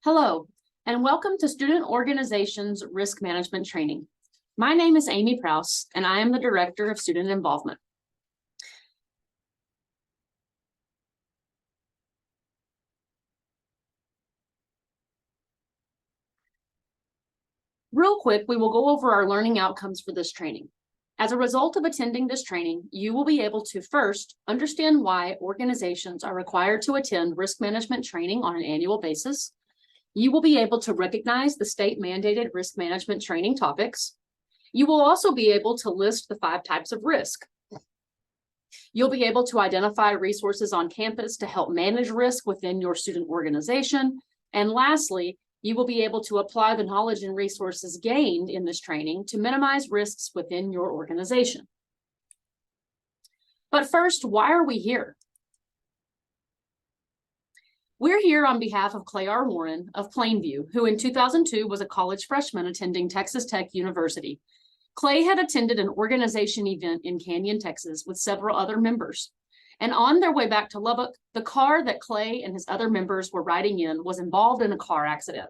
Hello, and welcome to Student Organizations Risk Management Training. My name is Amy Prouse, and I am the Director of Student Involvement. Real quick, we will go over our learning outcomes for this training. As a result of attending this training, you will be able to first understand why organizations are required to attend risk management training on an annual basis. You will be able to recognize the state-mandated risk management training topics. You will also be able to list the 5 types of risk. You'll be able to identify resources on campus to help manage risk within your student organization. And lastly, you will be able to apply the knowledge and resources gained in this training to minimize risks within your organization. But first, why are we here? We're here on behalf of Clay R. Warren of Plainview, who in 2002 was a college freshman attending Texas Tech University. Clay had attended an organization event in Canyon, Texas with several other members. And on their way back to Lubbock, the car that Clay and his other members were riding in was involved in a car accident.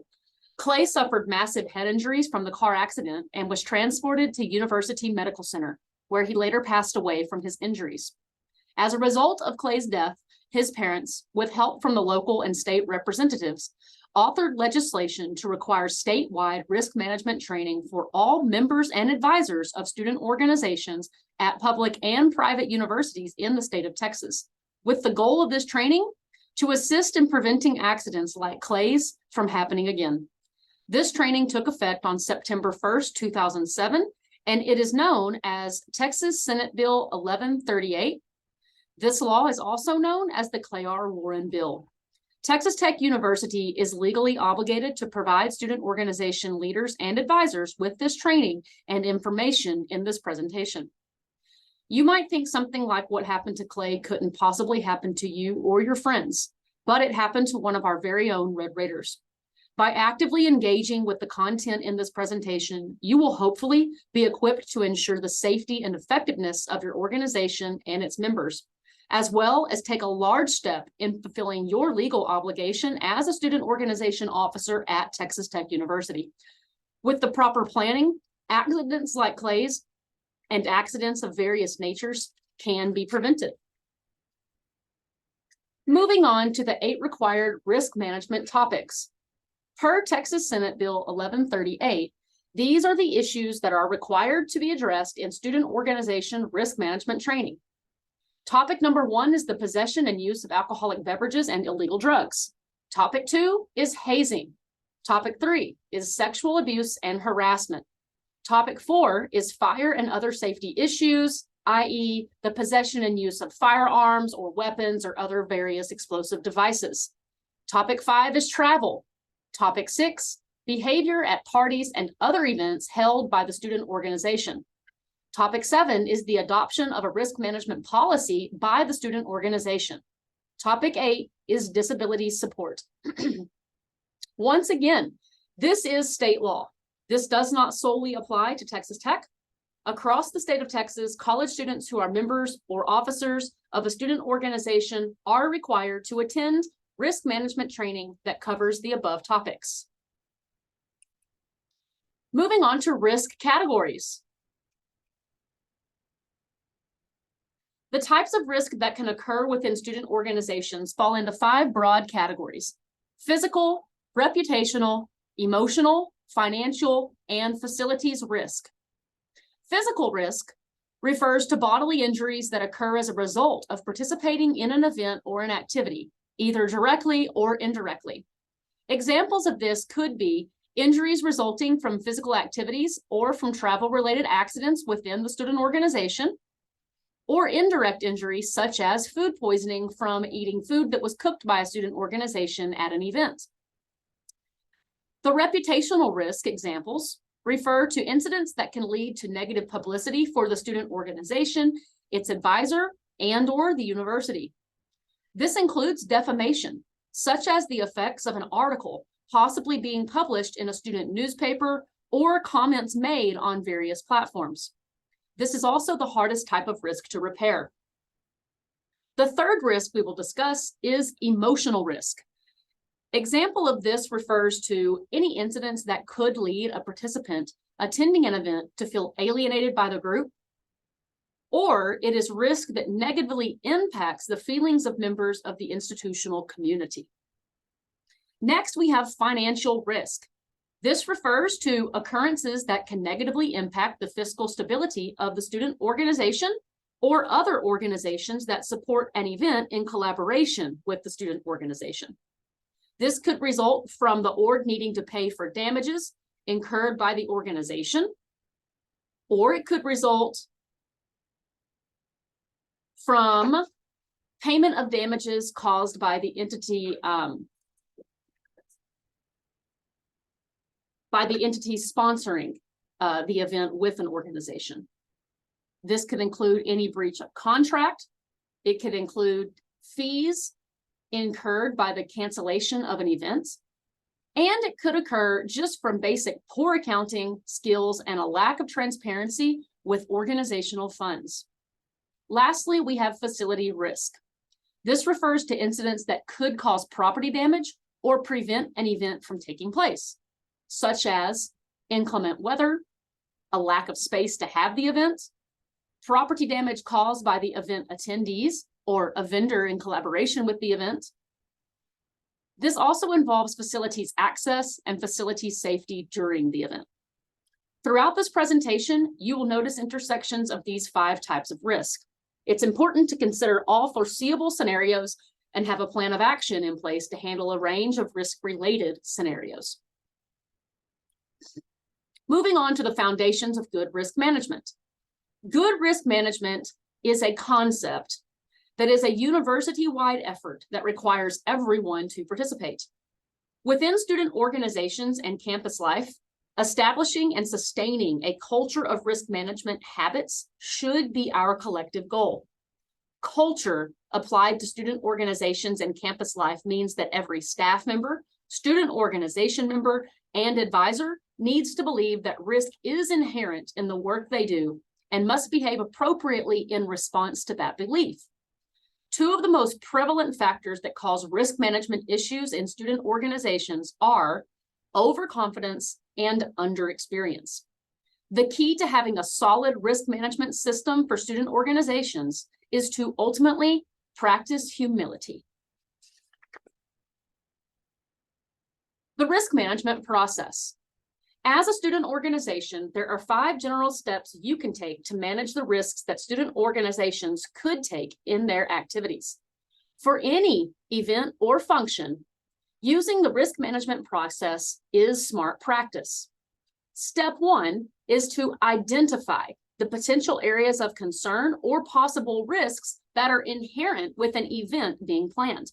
Clay suffered massive head injuries from the car accident and was transported to University Medical Center, where he later passed away from his injuries. As a result of Clay's death, his parents, with help from the local and state representatives, authored legislation to require statewide risk management training for all members and advisors of student organizations at public and private universities in the state of Texas, with the goal of this training to assist in preventing accidents like Clay's from happening again. This training took effect on September 1st, 2007, and it is known as Texas Senate Bill 1138. This law is also known as the Clay R. Warren Bill. Texas Tech University is legally obligated to provide student organization leaders and advisors with this training and information in this presentation. You might think something like what happened to Clay couldn't possibly happen to you or your friends, but it happened to one of our very own Red Raiders. By actively engaging with the content in this presentation, you will hopefully be equipped to ensure the safety and effectiveness of your organization and its members, as well as take a large step in fulfilling your legal obligation as a student organization officer at Texas Tech University. With the proper planning, accidents like Clay's and accidents of various natures can be prevented. Moving on to the 8 required risk management topics. Per Texas Senate Bill 1138, these are the issues that are required to be addressed in student organization risk management training. Topic number 1 is the possession and use of alcoholic beverages and illegal drugs. Topic 2 is hazing. Topic 3 is sexual abuse and harassment. Topic 4 is fire and other safety issues, i.e., the possession and use of firearms or weapons or other various explosive devices. Topic 5 is travel. Topic 6, behavior at parties and other events held by the student organization. Topic 7 is the adoption of a risk management policy by the student organization. Topic 8 is disability support. Once again, this is state law. This does not solely apply to Texas Tech. Across the state of Texas, college students who are members or officers of a student organization are required to attend risk management training that covers the above topics. Moving on to risk categories. The types of risk that can occur within student organizations fall into 5 broad categories: physical, reputational, emotional, financial, and facilities risk. Physical risk refers to bodily injuries that occur as a result of participating in an event or an activity, either directly or indirectly. Examples of this could be injuries resulting from physical activities or from travel-related accidents within the student organization, or indirect injuries such as food poisoning from eating food that was cooked by a student organization at an event. The reputational risk examples refer to incidents that can lead to negative publicity for the student organization, its advisor, and/or the university. This includes defamation, such as the effects of an article possibly being published in a student newspaper or comments made on various platforms. This is also the hardest type of risk to repair. The third risk we will discuss is emotional risk. Example of this refers to any incidents that could lead a participant attending an event to feel alienated by the group, or it is risk that negatively impacts the feelings of members of the institutional community. Next, we have financial risk. This refers to occurrences that can negatively impact the fiscal stability of the student organization or other organizations that support an event in collaboration with the student organization. This could result from the org needing to pay for damages incurred by the organization, or it could result from payment of damages caused by the entity sponsoring the event with an organization. This could include any breach of contract. It could include fees incurred by the cancellation of an event. And it could occur just from basic poor accounting skills and a lack of transparency with organizational funds. Lastly, we have facility risk. This refers to incidents that could cause property damage or prevent an event from taking place, such as inclement weather, a lack of space to have the event, property damage caused by the event attendees or a vendor in collaboration with the event. This also involves facilities access and facility safety during the event. Throughout this presentation, you will notice intersections of these 5 types of risk. It's important to consider all foreseeable scenarios and have a plan of action in place to handle a range of risk-related scenarios. Moving on to the foundations of good risk management. Good risk management is a concept that is a university-wide effort that requires everyone to participate. Within student organizations and campus life, establishing and sustaining a culture of risk management habits should be our collective goal. Culture applied to student organizations and campus life means that every staff member, student organization member, and advisor needs to believe that risk is inherent in the work they do and must behave appropriately in response to that belief. 2 of the most prevalent factors that cause risk management issues in student organizations are overconfidence and underexperience. The key to having a solid risk management system for student organizations is to ultimately practice humility. The risk management process. As a student organization, there are 5 general steps you can take to manage the risks that student organizations could take in their activities. For any event or function, using the risk management process is smart practice. Step 1 is to identify the potential areas of concern or possible risks that are inherent with an event being planned.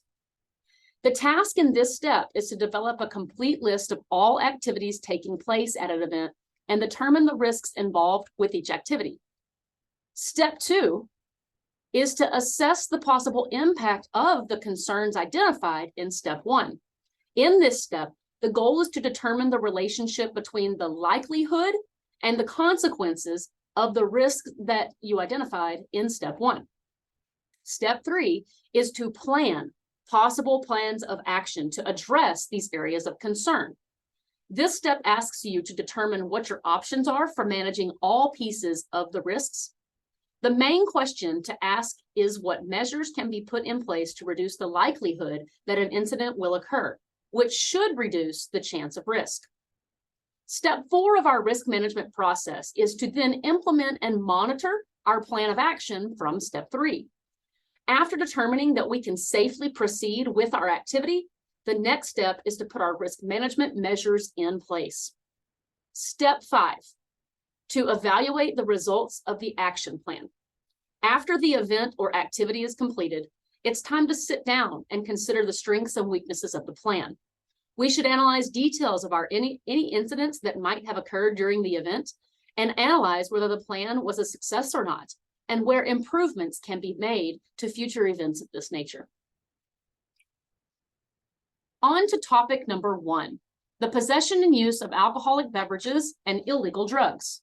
The task in this step is to develop a complete list of all activities taking place at an event and determine the risks involved with each activity. Step 2 is to assess the possible impact of the concerns identified in step 1. In this step, the goal is to determine the relationship between the likelihood and the consequences of the risk that you identified in step 1. Step 3 is to plan possible plans of action to address these areas of concern. This step asks you to determine what your options are for managing all pieces of the risks. The main question to ask is what measures can be put in place to reduce the likelihood that an incident will occur, which should reduce the chance of risk. Step 4 of our risk management process is to then implement and monitor our plan of action from step 3. After determining that we can safely proceed with our activity, the next step is to put our risk management measures in place. Step 5, to evaluate the results of the action plan. After the event or activity is completed, it's time to sit down and consider the strengths and weaknesses of the plan. We should analyze details of any incidents that might have occurred during the event and analyze whether the plan was a success or not, and where improvements can be made to future events of this nature. On to topic number 1, the possession and use of alcoholic beverages and illegal drugs.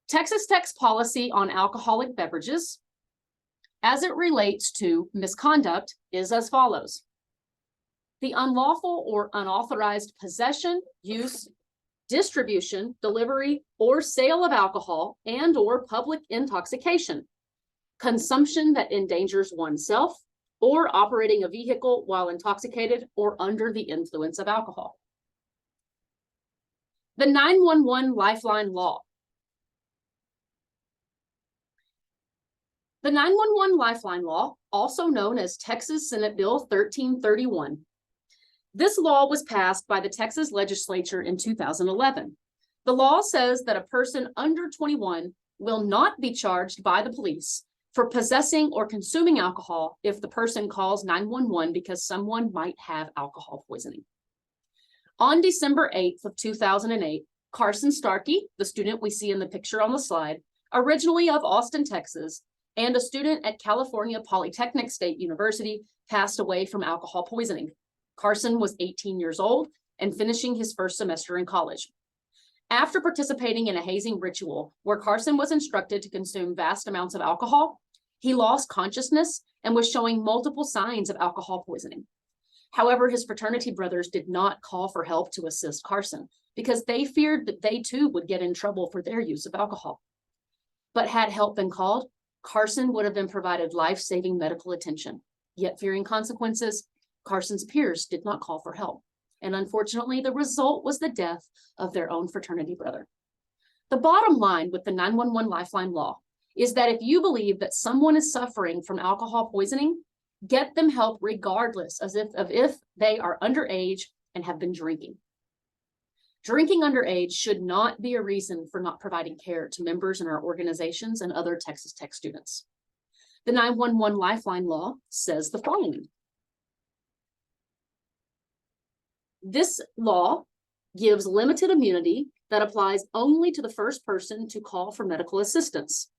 Texas Tech's policy on alcoholic beverages, as it relates to misconduct, is as follows. The unlawful or unauthorized possession, use, distribution, delivery, or sale of alcohol and or public intoxication, consumption that endangers oneself, or operating a vehicle while intoxicated or under the influence of alcohol. The 911 Lifeline Law. The 911 Lifeline Law, also known as Texas Senate Bill 1331. This law was passed by the Texas legislature in 2011. The law says that a person under 21 will not be charged by the police for possessing or consuming alcohol if the person calls 911 because someone might have alcohol poisoning. On December 8th of 2008, Carson Starkey, the student we see in the picture on the slide, originally of Austin, Texas, and a student at California Polytechnic State University, passed away from alcohol poisoning. Carson was 18 years old and finishing his first semester in college. After participating in a hazing ritual where Carson was instructed to consume vast amounts of alcohol, he lost consciousness and was showing multiple signs of alcohol poisoning. However, his fraternity brothers did not call for help to assist Carson because they feared that they too would get in trouble for their use of alcohol. But had help been called, Carson would have been provided life-saving medical attention. Yet fearing consequences, Carson's peers did not call for help. And unfortunately, the result was the death of their own fraternity brother. The bottom line with the 911 Lifeline Law is that if you believe that someone is suffering from alcohol poisoning, get them help regardless of if they are underage and have been drinking. Drinking underage should not be a reason for not providing care to members in our organizations and other Texas Tech students. The 911 Lifeline Law says the following. This law gives limited immunity that applies only to the first person to call for medical assistance.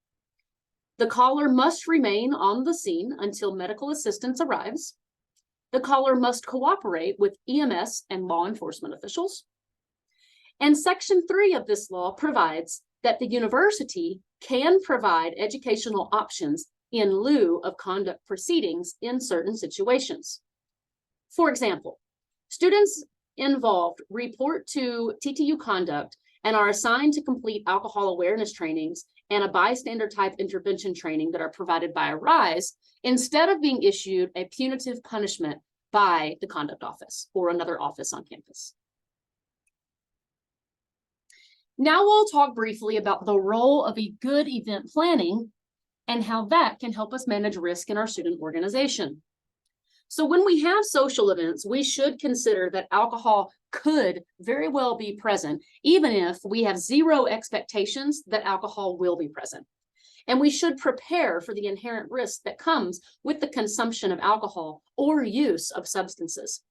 The caller must remain on the scene until medical assistance arrives. The caller must cooperate with EMS and law enforcement officials. And Section 3 of this law provides that the university can provide educational options in lieu of conduct proceedings in certain situations. For example, students involved report to TTU conduct and are assigned to complete alcohol awareness trainings and a bystander type intervention training that are provided by ARISE instead of being issued a punitive punishment by the conduct office or another office on campus. Now we'll talk briefly about the role of a good event planning and how that can help us manage risk in our student organization. So when we have social events, we should consider that alcohol could very well be present, even if we have zero expectations that alcohol will be present. And we should prepare for the inherent risk that comes with the consumption of alcohol or use of substances.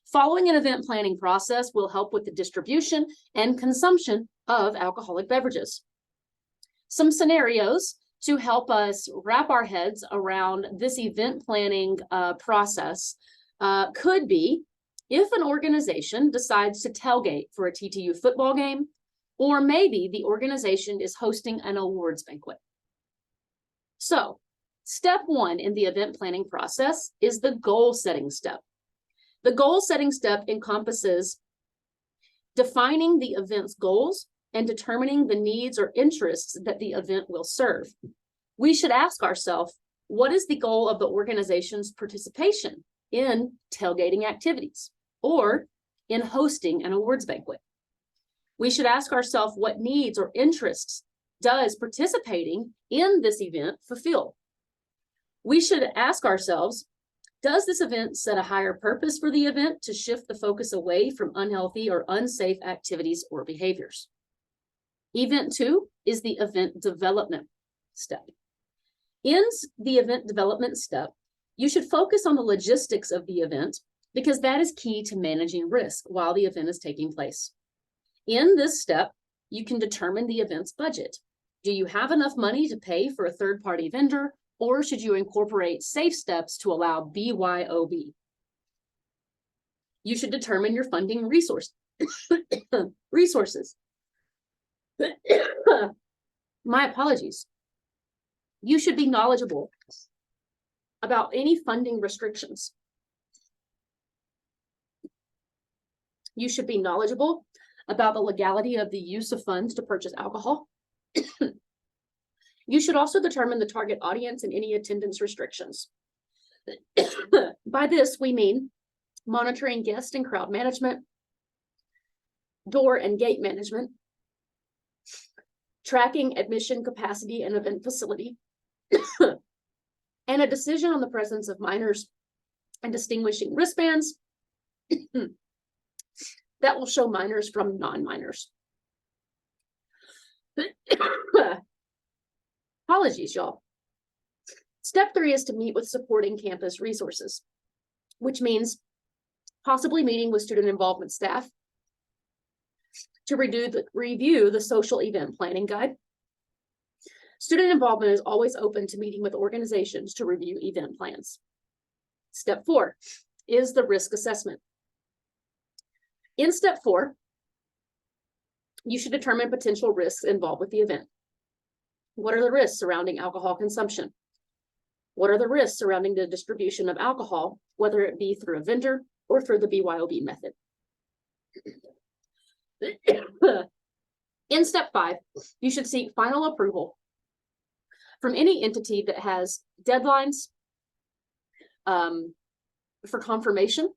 Following an event planning process will help with the distribution and consumption of alcoholic beverages. Some scenarios to help us wrap our heads around this event planning process could be if an organization decides to tailgate for a TTU football game, or maybe the organization is hosting an awards banquet. So, step 1 in the event planning process is the goal setting step. The goal setting step encompasses defining the event's goals and determining the needs or interests that the event will serve. We should ask ourselves, what is the goal of the organization's participation in tailgating activities or in hosting an awards banquet? We should ask ourselves, what needs or interests does participating in this event fulfill? We should ask ourselves, does this event set a higher purpose for the event to shift the focus away from unhealthy or unsafe activities or behaviors? Event 2 is the event development step. In the event development step, you should focus on the logistics of the event because that is key to managing risk while the event is taking place. In this step, you can determine the event's budget. Do you have enough money to pay for a third-party vendor, or should you incorporate safe steps to allow BYOB? You should determine your funding resources. My apologies. You should be knowledgeable about any funding restrictions. You should be knowledgeable about the legality of the use of funds to purchase alcohol. You should also determine the target audience and any attendance restrictions. By this, we mean monitoring guest and crowd management, door and gate management, tracking admission capacity and event facility, and a decision on the presence of minors and distinguishing wristbands that will show minors from non-minors. Apologies, y'all. Step 3 is to meet with supporting campus resources, which means possibly meeting with student involvement staff to review the social event planning guide. Student involvement is always open to meeting with organizations to review event plans. Step 4 is the risk assessment. In step 4, you should determine potential risks involved with the event. What are the risks surrounding alcohol consumption? What are the risks surrounding the distribution of alcohol, whether it be through a vendor or through the BYOB method? In step 5, you should seek final approval from any entity that has deadlines for confirmation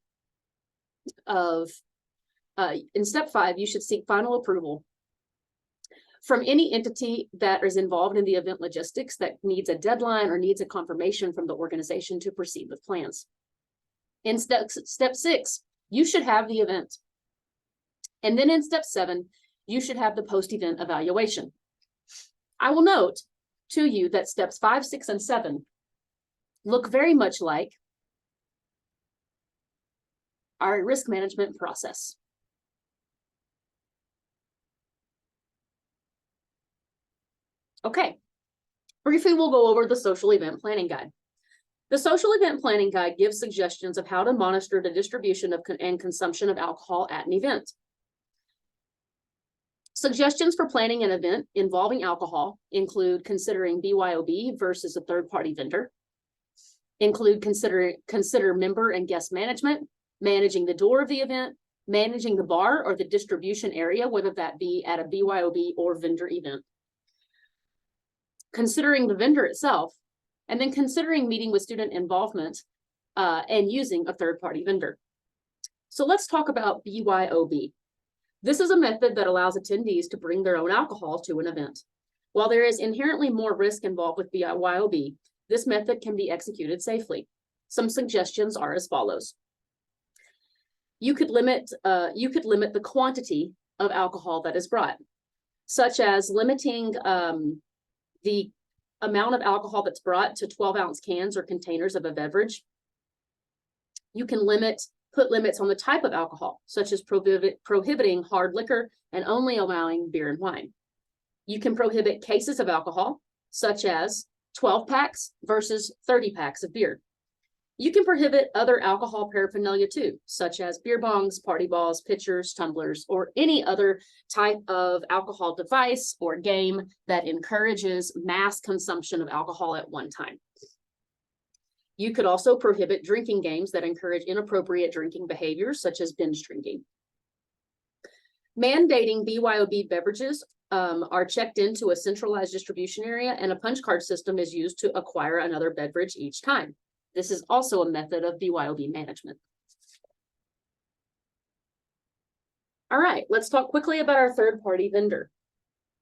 of, in step 5, you should seek final approval from any entity that is involved in the event logistics that needs a deadline or needs a confirmation from the organization to proceed with plans. In step 6, you should have the event. And then in step 7, you should have the post-event evaluation. I will note to you that steps 5, 6, and 7 look very much like our risk management process. Okay, briefly we'll go over the social event planning guide. The social event planning guide gives suggestions of how to monitor the distribution of and consumption of alcohol at an event. Suggestions for planning an event involving alcohol include considering BYOB versus a third-party vendor, consider member and guest management, managing the door of the event, managing the bar or the distribution area, whether that be at a BYOB or vendor event, considering the vendor itself, and then considering meeting with student involvement and using a third-party vendor. So let's talk about BYOB. This is a method that allows attendees to bring their own alcohol to an event. While there is inherently more risk involved with BYOB, this method can be executed safely. Some suggestions are as follows. You could limit the quantity of alcohol that is brought, such as limiting the amount of alcohol that's brought to 12-ounce cans or containers of a beverage. You can put limits on the type of alcohol, such as prohibiting hard liquor and only allowing beer and wine. You can prohibit cases of alcohol, such as 12 packs versus 30 packs of beer. You can prohibit other alcohol paraphernalia too, such as beer bongs, party balls, pitchers, tumblers, or any other type of alcohol device or game that encourages mass consumption of alcohol at one time. You could also prohibit drinking games that encourage inappropriate drinking behaviors, such as binge drinking. Mandating BYOB beverages are checked into a centralized distribution area, and a punch card system is used to acquire another beverage each time. This is also a method of BYOB management. All right, let's talk quickly about our third-party vendor.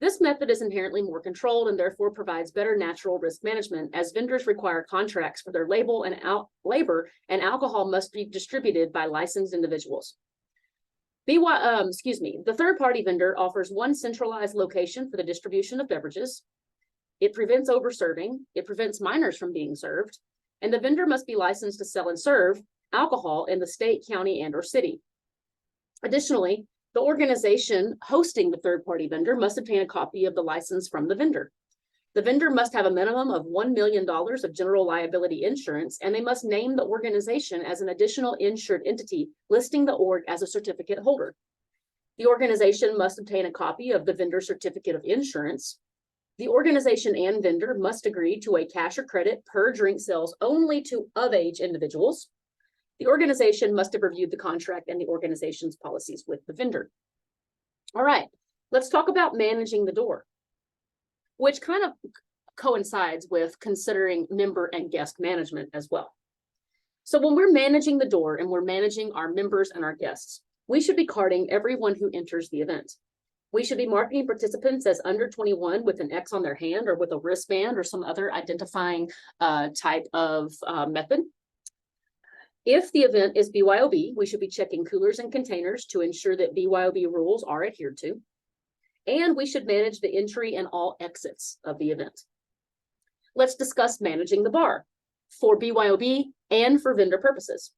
This method is inherently more controlled and therefore provides better natural risk management, as vendors require contracts for their labor and alcohol must be distributed by licensed individuals. The third-party vendor offers one centralized location for the distribution of beverages. It prevents over-serving. It prevents minors from being served. And the vendor must be licensed to sell and serve alcohol in the state, county, and/or city. Additionally, the organization hosting the third-party vendor must obtain a copy of the license from the vendor. The vendor must have a minimum of $1 million of general liability insurance, and they must name the organization as an additional insured entity, listing the org as a certificate holder. The organization must obtain a copy of the vendor certificate of insurance. The organization and vendor must agree to a cash or credit per drink sales only to of-age individuals. The organization must have reviewed the contract and the organization's policies with the vendor. All right, let's talk about managing the door, which kind of coincides with considering member and guest management as well. So when we're managing the door and we're managing our members and our guests, we should be carding everyone who enters the event. We should be marking participants as under 21 with an X on their hand or with a wristband or some other identifying type of method. If the event is BYOB, we should be checking coolers and containers to ensure that BYOB rules are adhered to. And we should manage the entry and all exits of the event. Let's discuss managing the bar for BYOB and for vendor purposes.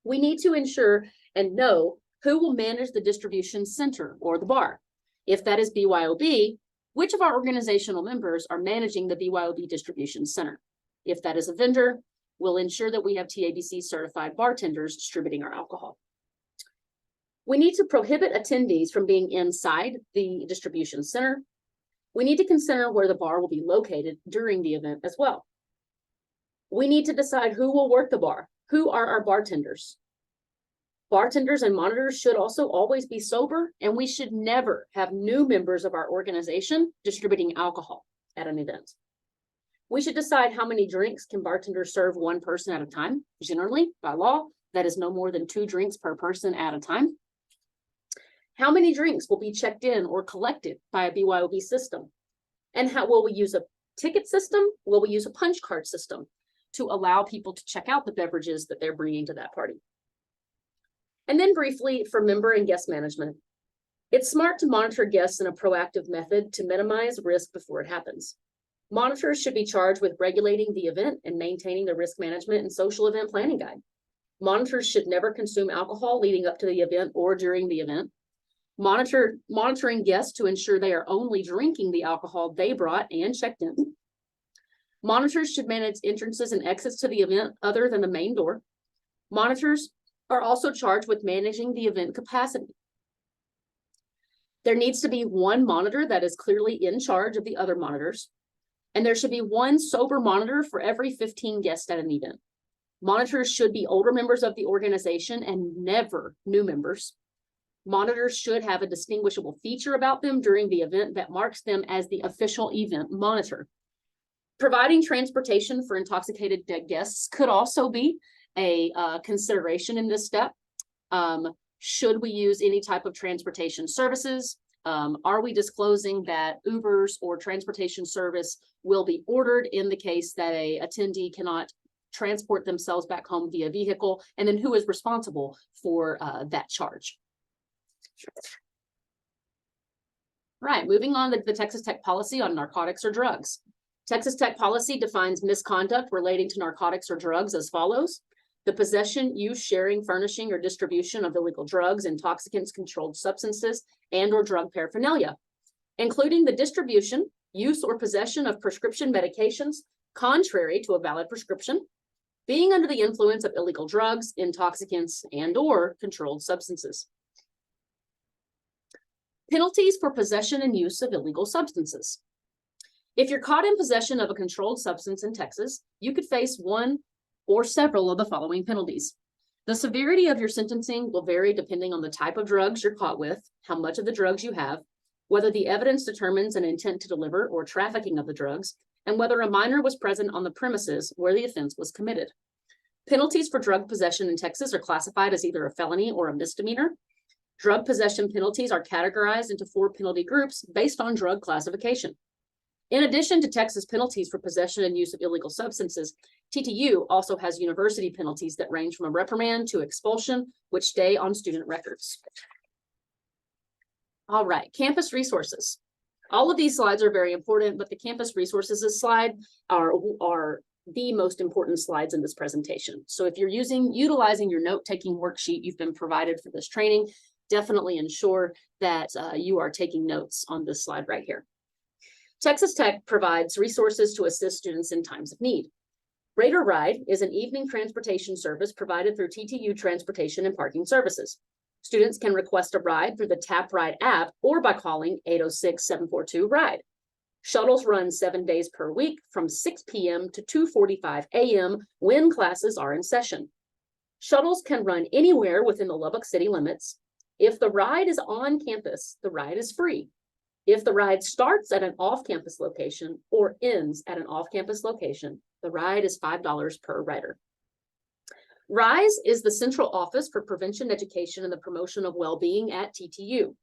We need to ensure and know who will manage the distribution center or the bar. If that is BYOB, which of our organizational members are managing the BYOB distribution center? If that is a vendor, we'll ensure that we have TABC certified bartenders distributing our alcohol. We need to prohibit attendees from being inside the distribution center. We need to consider where the bar will be located during the event as well. We need to decide who will work the bar. Who are our bartenders? Bartenders and monitors should also always be sober, and we should never have new members of our organization distributing alcohol at an event. We should decide how many drinks can bartenders serve one person at a time. Generally, by law, that is no more than 2 drinks per person at a time. How many drinks will be checked in or collected by a BYOB system? And how will we use a ticket system? Will we use a punch card system to allow people to check out the beverages that they're bringing to that party? And then briefly for member and guest management. It's smart to monitor guests in a proactive method to minimize risk before it happens. Monitors should be charged with regulating the event and maintaining the risk management and social event planning guide. Monitors should never consume alcohol leading up to the event or during the event. Monitoring guests to ensure they are only drinking the alcohol they brought and checked in. Monitors should manage entrances and exits to the event other than the main door. Monitors are also charged with managing the event capacity. There needs to be one monitor that is clearly in charge of the other monitors, and there should be one sober monitor for every 15 guests at an event. Monitors should be older members of the organization and never new members. Monitors should have a distinguishable feature about them during the event that marks them as the official event monitor. Providing transportation for intoxicated guests could also be a consideration in this step. Should we use any type of transportation services? Are we disclosing that Ubers or transportation service will be ordered in the case that a attendee cannot transport themselves back home via vehicle? And then who is responsible for that charge? Right, moving on to the Texas Tech policy on narcotics or drugs. Texas Tech policy defines misconduct relating to narcotics or drugs as follows: the possession, use, sharing, furnishing, or distribution of illegal drugs, intoxicants, controlled substances, and or drug paraphernalia, including the distribution, use, or possession of prescription medications contrary to a valid prescription, being under the influence of illegal drugs, intoxicants, and or controlled substances. Penalties for possession and use of illegal substances. If you're caught in possession of a controlled substance in Texas, you could face one or several of the following penalties. The severity of your sentencing will vary depending on the type of drugs you're caught with, how much of the drugs you have, whether the evidence determines an intent to deliver or trafficking of the drugs, and whether a minor was present on the premises where the offense was committed. Penalties for drug possession in Texas are classified as either a felony or a misdemeanor. Drug possession penalties are categorized into 4 penalty groups based on drug classification. In addition to Texas penalties for possession and use of illegal substances, TTU also has university penalties that range from a reprimand to expulsion, which stay on student records. All right, campus resources. All of these slides are very important, but the campus resources slide are the most important slides in this presentation. So if you're utilizing your note-taking worksheet you've been provided for this training, definitely ensure that you are taking notes on this slide right here. Texas Tech provides resources to assist students in times of need. Rate or Ride is an evening transportation service provided through TTU Transportation and Parking Services. Students can request a ride through the TapRide app or by calling 806-742-RIDE. Shuttles run 7 days per week from 6 p.m. to 2:45 a.m. when classes are in session. Shuttles can run anywhere within the Lubbock city limits. If the ride is on campus, the ride is free. If the ride starts at an off-campus location or ends at an off-campus location, the ride is $5 per rider. RISE is the Central Office for Prevention, Education, and the Promotion of Well-Being at TTU.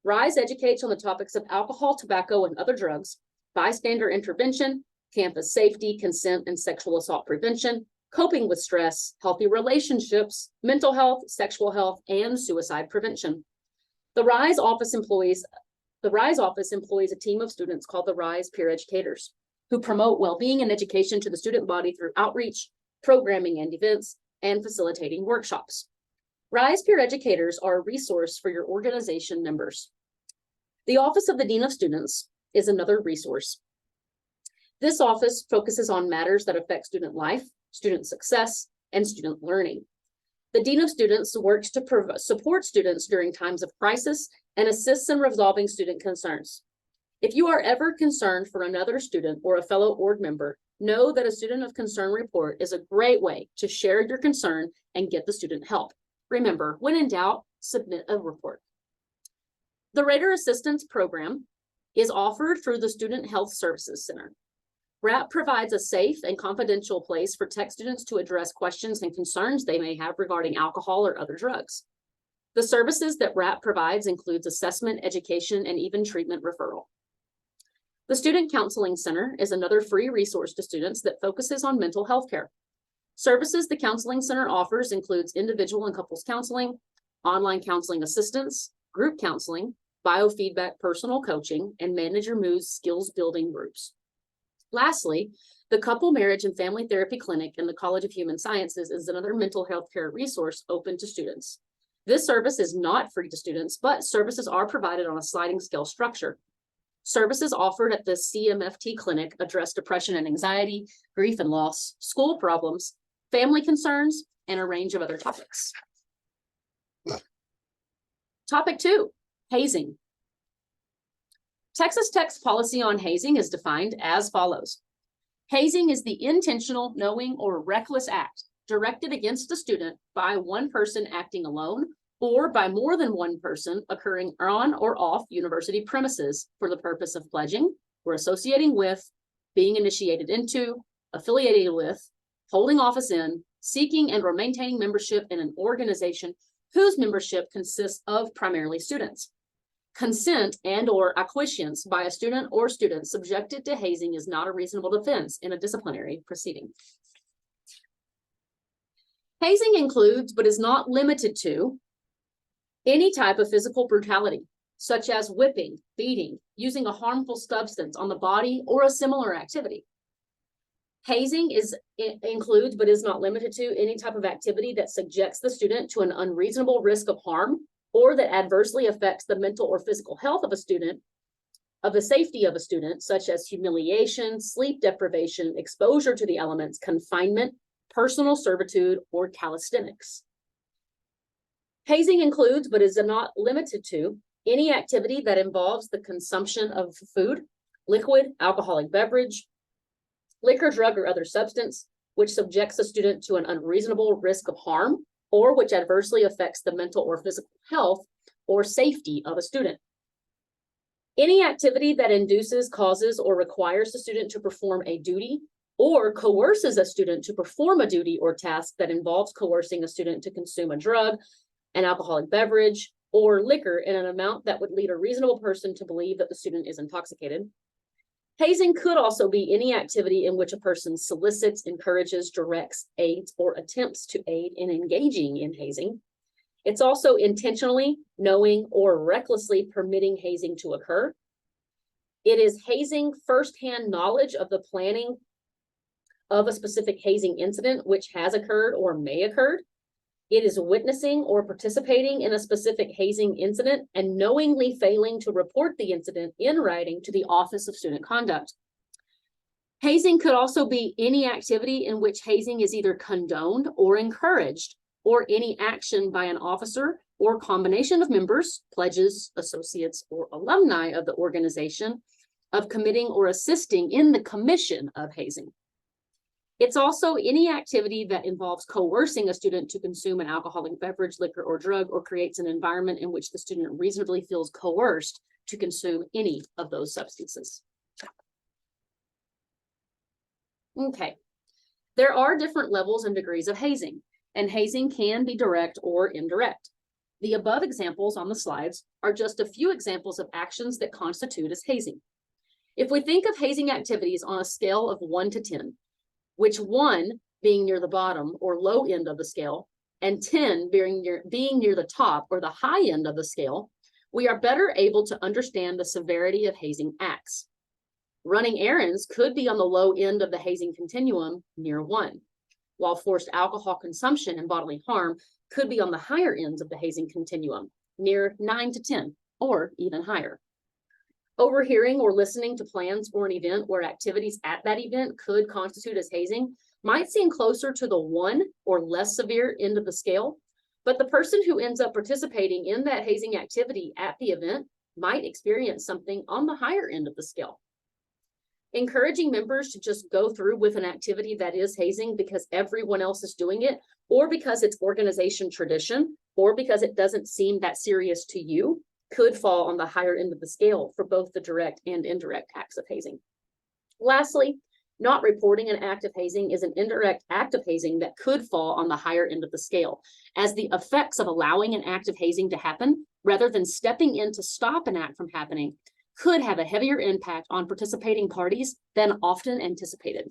RISE educates on the topics of alcohol, tobacco, and other drugs, bystander intervention, campus safety, consent, and sexual assault prevention, coping with stress, healthy relationships, mental health, sexual health, and suicide prevention. The RISE office employs a team of students called the RISE Peer Educators, who promote well-being and education to the student body through outreach, programming and events, and facilitating workshops. RISE Peer Educators are a resource for your organization members. The Office of the Dean of Students is another resource. This office focuses on matters that affect student life, student success, and student learning. The Dean of Students works to support students during times of crisis and assists in resolving student concerns. If you are ever concerned for another student or a fellow org member, know that a student of concern report is a great way to share your concern and get the student help. Remember, when in doubt, submit a report. The Rater Assistance Program is offered through the Student Health Services Center. RAP provides a safe and confidential place for tech students to address questions and concerns they may have regarding alcohol or other drugs. The services that RAP provides includes assessment, education, and even treatment referral. The Student Counseling Center is another free resource to students that focuses on mental health care. Services the Counseling Center offers includes individual and couples counseling, online counseling assistance, group counseling, biofeedback personal coaching, and manage your mood skills building groups. Lastly, the Couple Marriage and Family Therapy Clinic in the College of Human Sciences is another mental health care resource open to students. This service is not free to students, but services are provided on a sliding scale structure. Services offered at the CMFT clinic address depression and anxiety, grief and loss, school problems, family concerns, and a range of other topics. Topic 2, hazing. Texas Tech's policy on hazing is defined as follows. Hazing is the intentional, knowing, or reckless act directed against a student by one person acting alone or by more than one person occurring on or off university premises for the purpose of pledging or associating with, being initiated into, affiliated with, holding office in, seeking and or maintaining membership in an organization whose membership consists of primarily students. Consent and or acquiescence by a student or students subjected to hazing is not a reasonable defense in a disciplinary proceeding. Hazing includes, but is not limited to, any type of physical brutality, such as whipping, beating, using a harmful substance on the body, or a similar activity. Hazing includes, but is not limited to, any type of activity that subjects the student to an unreasonable risk of harm or that adversely affects the mental or physical health of a student, of the safety of a student, such as humiliation, sleep deprivation, exposure to the elements, confinement, personal servitude, or calisthenics. Hazing includes, but is not limited to, any activity that involves the consumption of food, liquid, alcoholic beverage, liquor, drug, or other substance, which subjects a student to an unreasonable risk of harm, or which adversely affects the mental or physical health or safety of a student. Any activity that induces, causes, or requires the student to perform a duty or coerces a student to perform a duty or task that involves coercing a student to consume a drug, an alcoholic beverage, or liquor in an amount that would lead a reasonable person to believe that the student is intoxicated. Hazing could also be any activity in which a person solicits, encourages, directs, aids, or attempts to aid in engaging in hazing. It's also intentionally, knowing, or recklessly permitting hazing to occur. It is hazing firsthand knowledge of the planning of a specific hazing incident which has occurred or may occur. It is witnessing or participating in a specific hazing incident and knowingly failing to report the incident in writing to the Office of Student Conduct. Hazing could also be any activity in which hazing is either condoned or encouraged, or any action by an officer or combination of members, pledges, associates, or alumni of the organization of committing or assisting in the commission of hazing. It's also any activity that involves coercing a student to consume an alcoholic beverage, liquor, or drug, or creates an environment in which the student reasonably feels coerced to consume any of those substances. Okay, there are different levels and degrees of hazing, and hazing can be direct or indirect. The above examples on the slides are just a few examples of actions that constitute as hazing. If we think of hazing activities on a scale of 1 to 10, which 1 being near the bottom or low end of the scale, and 10 being near the top or the high end of the scale, we are better able to understand the severity of hazing acts. Running errands could be on the low end of the hazing continuum near 1, while forced alcohol consumption and bodily harm could be on the higher ends of the hazing continuum near 9 to 10, or even higher. Overhearing or listening to plans for an event where activities at that event could constitute as hazing might seem closer to the 1 or less severe end of the scale, but the person who ends up participating in that hazing activity at the event might experience something on the higher end of the scale. Encouraging members to just go through with an activity that is hazing because everyone else is doing it, or because it's organization tradition, or because it doesn't seem that serious to you, could fall on the higher end of the scale for both the direct and indirect acts of hazing. Lastly, not reporting an act of hazing is an indirect act of hazing that could fall on the higher end of the scale, as the effects of allowing an act of hazing to happen, rather than stepping in to stop an act from happening, could have a heavier impact on participating parties than often anticipated.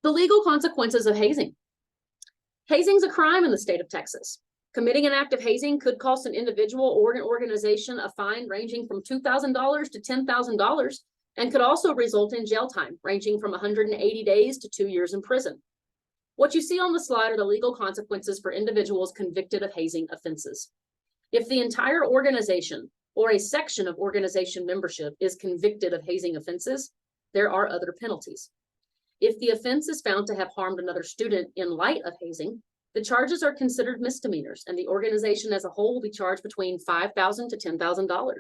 The legal consequences of hazing. Hazing is a crime in the state of Texas. Committing an act of hazing could cost an individual or an organization a fine ranging from $2,000 to $10,000, and could also result in jail time ranging from 180 days to 2 years in prison. What you see on the slide are the legal consequences for individuals convicted of hazing offenses. If the entire organization or a section of organization membership is convicted of hazing offenses, there are other penalties. If the offense is found to have harmed another student in light of hazing, the charges are considered misdemeanors, and the organization as a whole will be charged between $5,000 to $10,000.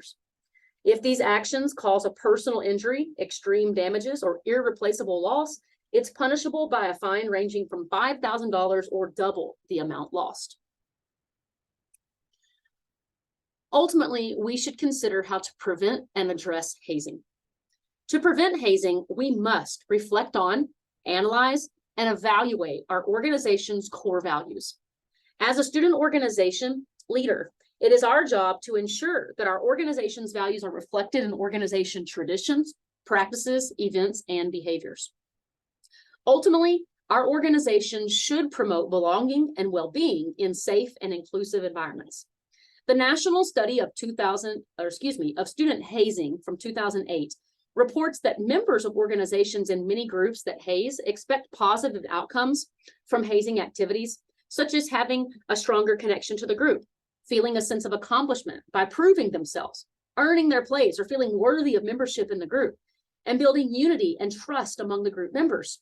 If these actions cause a personal injury, extreme damages, or irreplaceable loss, it's punishable by a fine ranging from $5,000 or double the amount lost. Ultimately, we should consider how to prevent and address hazing. To prevent hazing, we must reflect on, analyze, and evaluate our organization's core values. As a student organization leader, it is our job to ensure that our organization's values are reflected in organization traditions, practices, events, and behaviors. Ultimately, our organization should promote belonging and well-being in safe and inclusive environments. The National Study of Student Hazing from 2008 reports that members of organizations in many groups that haze expect positive outcomes from hazing activities, such as having a stronger connection to the group, feeling a sense of accomplishment by proving themselves, earning their place, or feeling worthy of membership in the group, and building unity and trust among the group members.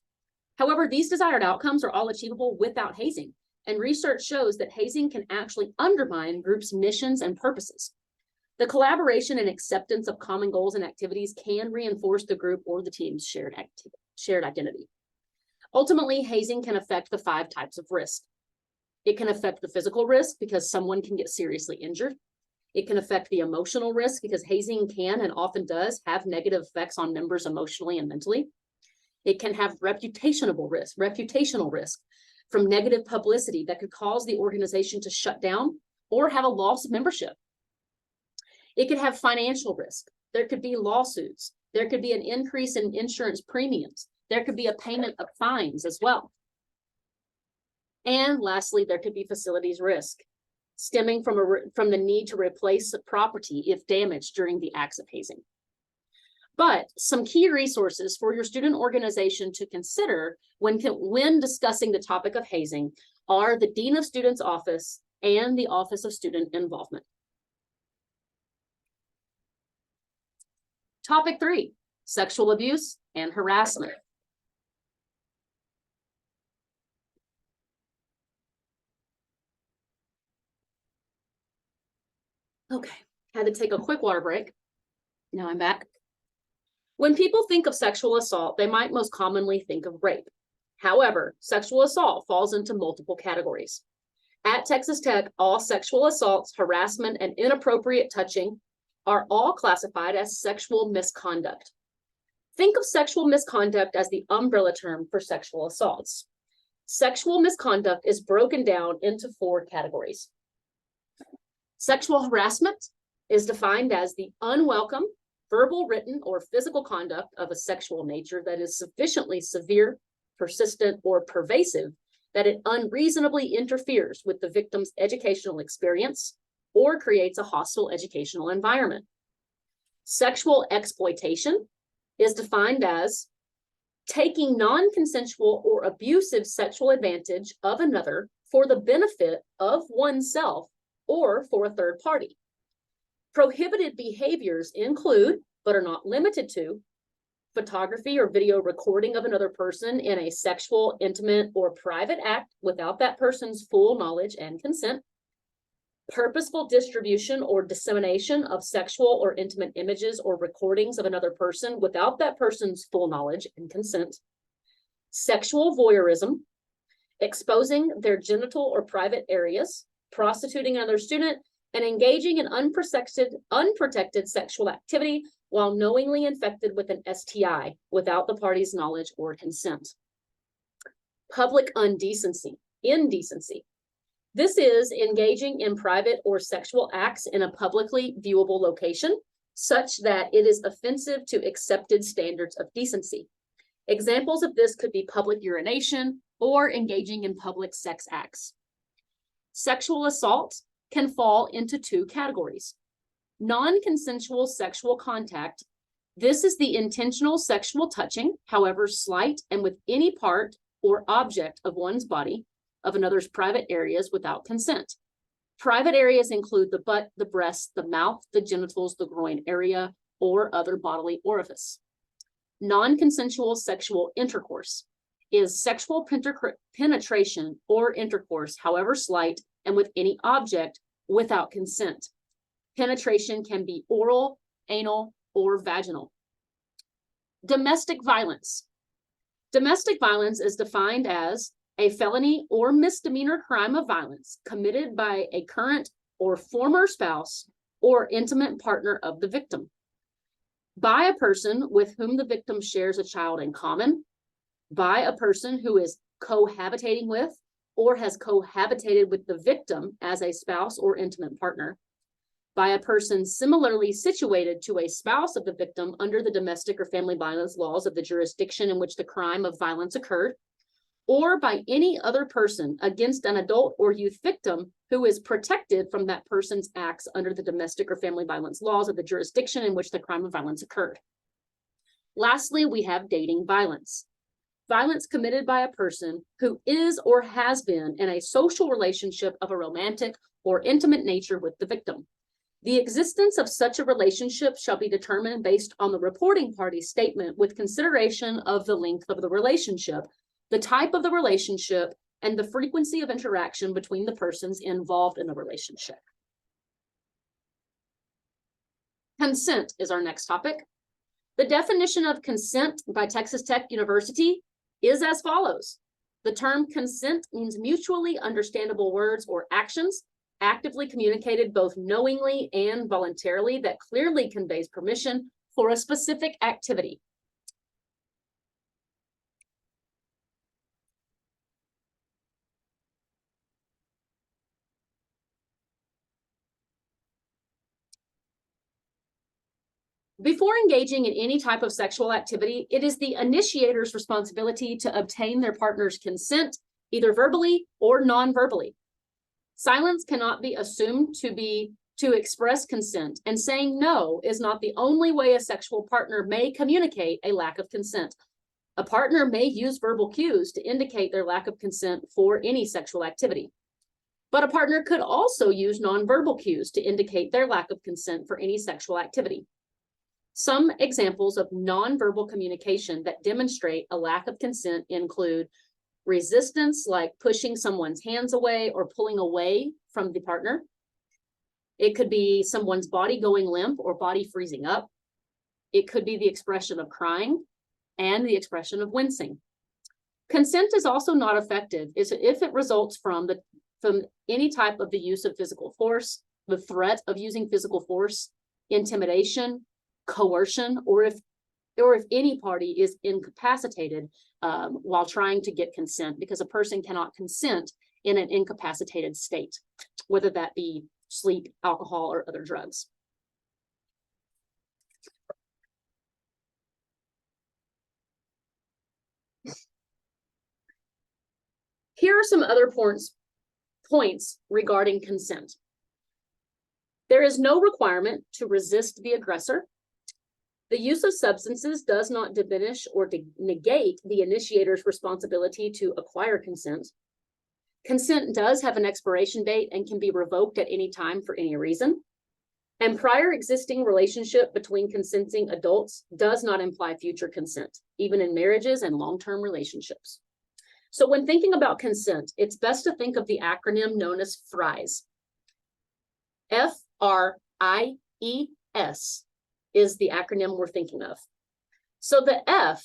However, these desired outcomes are all achievable without hazing, and research shows that hazing can actually undermine groups' missions and purposes. The collaboration and acceptance of common goals and activities can reinforce the group or the team's shared identity. Ultimately, hazing can affect the 5 types of risk. It can affect the physical risk because someone can get seriously injured. It can affect the emotional risk because hazing can and often does have negative effects on members emotionally and mentally. It can have reputational risk from negative publicity that could cause the organization to shut down or have a loss of membership. It could have financial risk. There could be lawsuits. There could be an increase in insurance premiums. There could be a payment of fines as well. And lastly, there could be facilities risk stemming from the need to replace property if damaged during the acts of hazing. But some key resources for your student organization to consider when discussing the topic of hazing are the Dean of Students Office and the Office of Student Involvement. Topic 3, sexual abuse and harassment. Okay, had to take a quick water break. Now I'm back. When people think of sexual assault, they might most commonly think of rape. However, sexual assault falls into multiple categories. At Texas Tech, all sexual assaults, harassment, and inappropriate touching are all classified as sexual misconduct. Think of sexual misconduct as the umbrella term for sexual assaults. Sexual misconduct is broken down into 4 categories. Sexual harassment is defined as the unwelcome, verbal, written, or physical conduct of a sexual nature that is sufficiently severe, persistent, or pervasive that it unreasonably interferes with the victim's educational experience or creates a hostile educational environment. Sexual exploitation is defined as taking non-consensual or abusive sexual advantage of another for the benefit of oneself or for a third party. Prohibited behaviors include, but are not limited to, photography or video recording of another person in a sexual, intimate, or private act without that person's full knowledge and consent, purposeful distribution or dissemination of sexual or intimate images or recordings of another person without that person's full knowledge and consent, sexual voyeurism, exposing their genital or private areas, prostituting another student, and engaging in unprotected sexual activity while knowingly infected with an STI without the party's knowledge or consent. Public indecency. This is engaging in private or sexual acts in a publicly viewable location such that it is offensive to accepted standards of decency. Examples of this could be public urination or engaging in public sex acts. Sexual assault can fall into 2 categories. Non-consensual sexual contact. This is the intentional sexual touching, however slight and with any part or object of one's body, of another's private areas without consent. Private areas include the butt, the breast, the mouth, the genitals, the groin area, or other bodily orifice. Non-consensual sexual intercourse is sexual penetration or intercourse, however slight, and with any object without consent. Penetration can be oral, anal, or vaginal. Domestic violence. Domestic violence is defined as a felony or misdemeanor crime of violence committed by a current or former spouse or intimate partner of the victim, by a person with whom the victim shares a child in common, by a person who is cohabitating with or has cohabitated with the victim as a spouse or intimate partner, by a person similarly situated to a spouse of the victim under the domestic or family violence laws of the jurisdiction in which the crime of violence occurred, or by any other person against an adult or youth victim who is protected from that person's acts under the domestic or family violence laws of the jurisdiction in which the crime of violence occurred. Lastly, we have dating violence. Violence committed by a person who is or has been in a social relationship of a romantic or intimate nature with the victim. The existence of such a relationship shall be determined based on the reporting party's statement with consideration of the length of the relationship, the type of the relationship, and the frequency of interaction between the persons involved in the relationship. Consent is our next topic. The definition of consent by Texas Tech University is as follows. The term consent means mutually understandable words or actions actively communicated both knowingly and voluntarily that clearly conveys permission for a specific activity. Before engaging in any type of sexual activity, it is the initiator's responsibility to obtain their partner's consent, either verbally or non-verbally. Silence cannot be assumed to express consent, and saying no is not the only way a sexual partner may communicate a lack of consent. A partner may use verbal cues to indicate their lack of consent for any sexual activity. But a partner could also use nonverbal cues to indicate their lack of consent for any sexual activity. Some examples of nonverbal communication that demonstrate a lack of consent include resistance, like pushing someone's hands away or pulling away from the partner. It could be someone's body going limp or body freezing up. It could be the expression of crying and the expression of wincing. Consent is also not effective if it results from any type of the use of physical force, the threat of using physical force, intimidation, coercion, or if any party is incapacitated while trying to get consent, because a person cannot consent in an incapacitated state, whether that be sleep, alcohol, or other drugs. Here are some other points regarding consent. There is no requirement to resist the aggressor. The use of substances does not diminish or negate the initiator's responsibility to acquire consent. Consent does have an expiration date and can be revoked at any time for any reason. And prior existing relationship between consenting adults does not imply future consent, even in marriages and long-term relationships. So when thinking about consent, it's best to think of the acronym known as FRIES. F-R-I-E-S is the acronym we're thinking of. So the F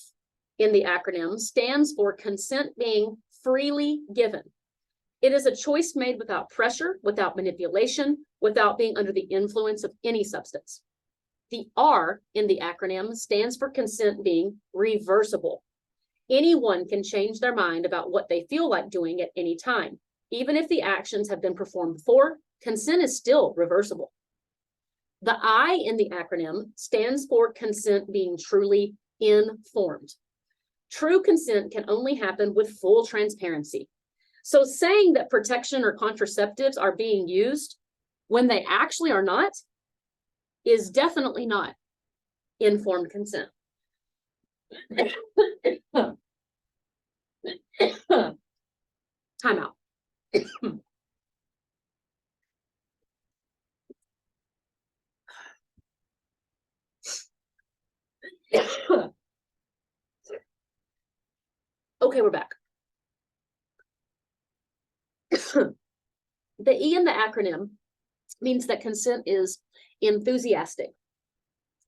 in the acronym stands for consent being freely given. It is a choice made without pressure, without manipulation, without being under the influence of any substance. The R in the acronym stands for consent being reversible. Anyone can change their mind about what they feel like doing at any time. Even if the actions have been performed before, consent is still reversible. The I in the acronym stands for consent being truly informed. True consent can only happen with full transparency. So saying that protection or contraceptives are being used when they actually are not is definitely not informed consent. Time out. Okay, we're back. The E in the acronym means that consent is enthusiastic,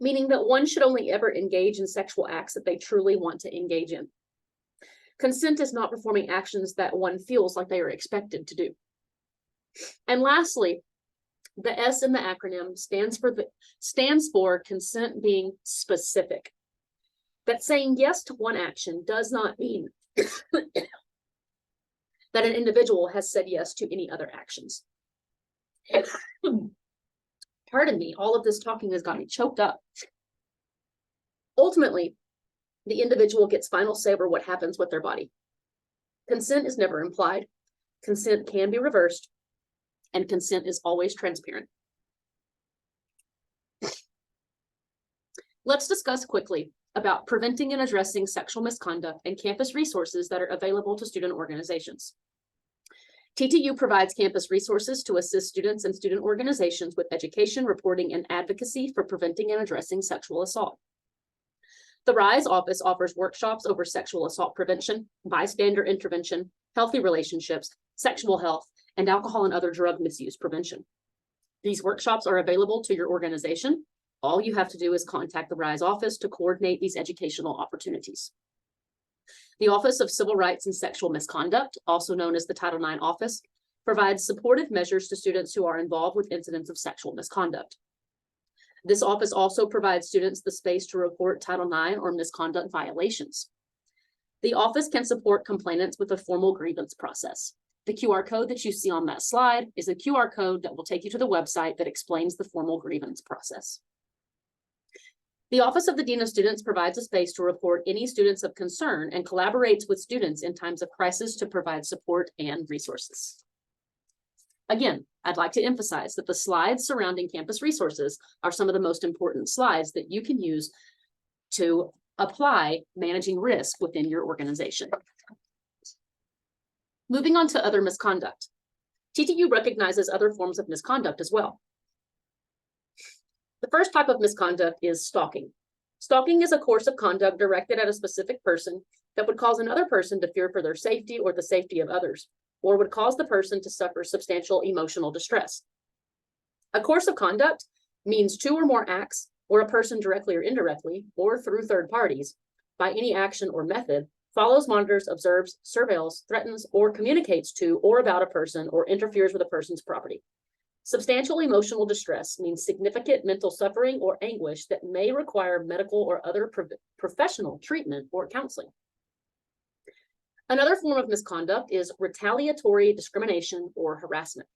meaning that one should only ever engage in sexual acts that they truly want to engage in. Consent is not performing actions that one feels like they are expected to do. And lastly, the S in the acronym stands for consent being specific. That saying yes to one action does not mean that an individual has said yes to any other actions. Pardon me, all of this talking has got me choked up. Ultimately, the individual gets final say over what happens with their body. Consent is never implied. Consent can be reversed, and consent is always transparent. Let's discuss quickly about preventing and addressing sexual misconduct and campus resources that are available to student organizations. TTU provides campus resources to assist students and student organizations with education, reporting, and advocacy for preventing and addressing sexual assault. The RISE office offers workshops over sexual assault prevention, bystander intervention, healthy relationships, sexual health, and alcohol and other drug misuse prevention. These workshops are available to your organization. All you have to do is contact the RISE office to coordinate these educational opportunities. The Office of Civil Rights and Sexual Misconduct, also known as the Title IX office, provides supportive measures to students who are involved with incidents of sexual misconduct. This office also provides students the space to report Title IX or misconduct violations. The office can support complainants with a formal grievance process. The QR code that you see on that slide is a QR code that will take you to the website that explains the formal grievance process. The Office of the Dean of Students provides a space to report any students of concern and collaborates with students in times of crisis to provide support and resources. Again, I'd like to emphasize that the slides surrounding campus resources are some of the most important slides that you can use to apply managing risk within your organization. Moving on to other misconduct. TTU recognizes other forms of misconduct as well. The first type of misconduct is stalking. Stalking is a course of conduct directed at a specific person that would cause another person to fear for their safety or the safety of others, or would cause the person to suffer substantial emotional distress. A course of conduct means 2 or more acts or a person directly or indirectly, or through third parties, by any action or method, follows, monitors, observes, surveils, threatens, or communicates to or about a person or interferes with a person's property. Substantial emotional distress means significant mental suffering or anguish that may require medical or other professional treatment or counseling. Another form of misconduct is retaliatory discrimination or harassment.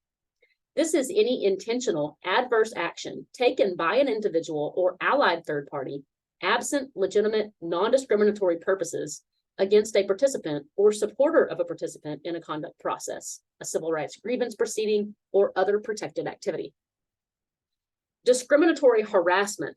This is any intentional adverse action taken by an individual or allied third party, absent legitimate non-discriminatory purposes, against a participant or supporter of a participant in a conduct process, a civil rights grievance proceeding, or other protected activity. Discriminatory harassment.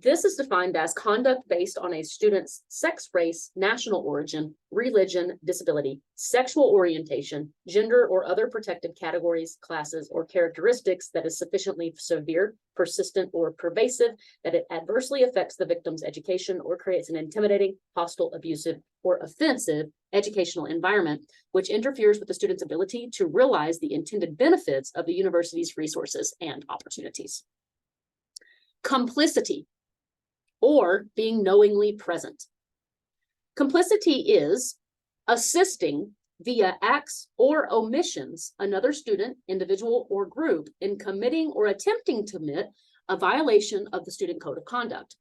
This is defined as conduct based on a student's sex, race, national origin, religion, disability, sexual orientation, gender, or other protected categories, classes, or characteristics that is sufficiently severe, persistent, or pervasive that it adversely affects the victim's education or creates an intimidating, hostile, abusive, or offensive educational environment, which interferes with the student's ability to realize the intended benefits of the university's resources and opportunities. Complicity, or being knowingly present. Complicity is assisting via acts or omissions another student, individual, or group in committing or attempting to commit a violation of the student code of conduct.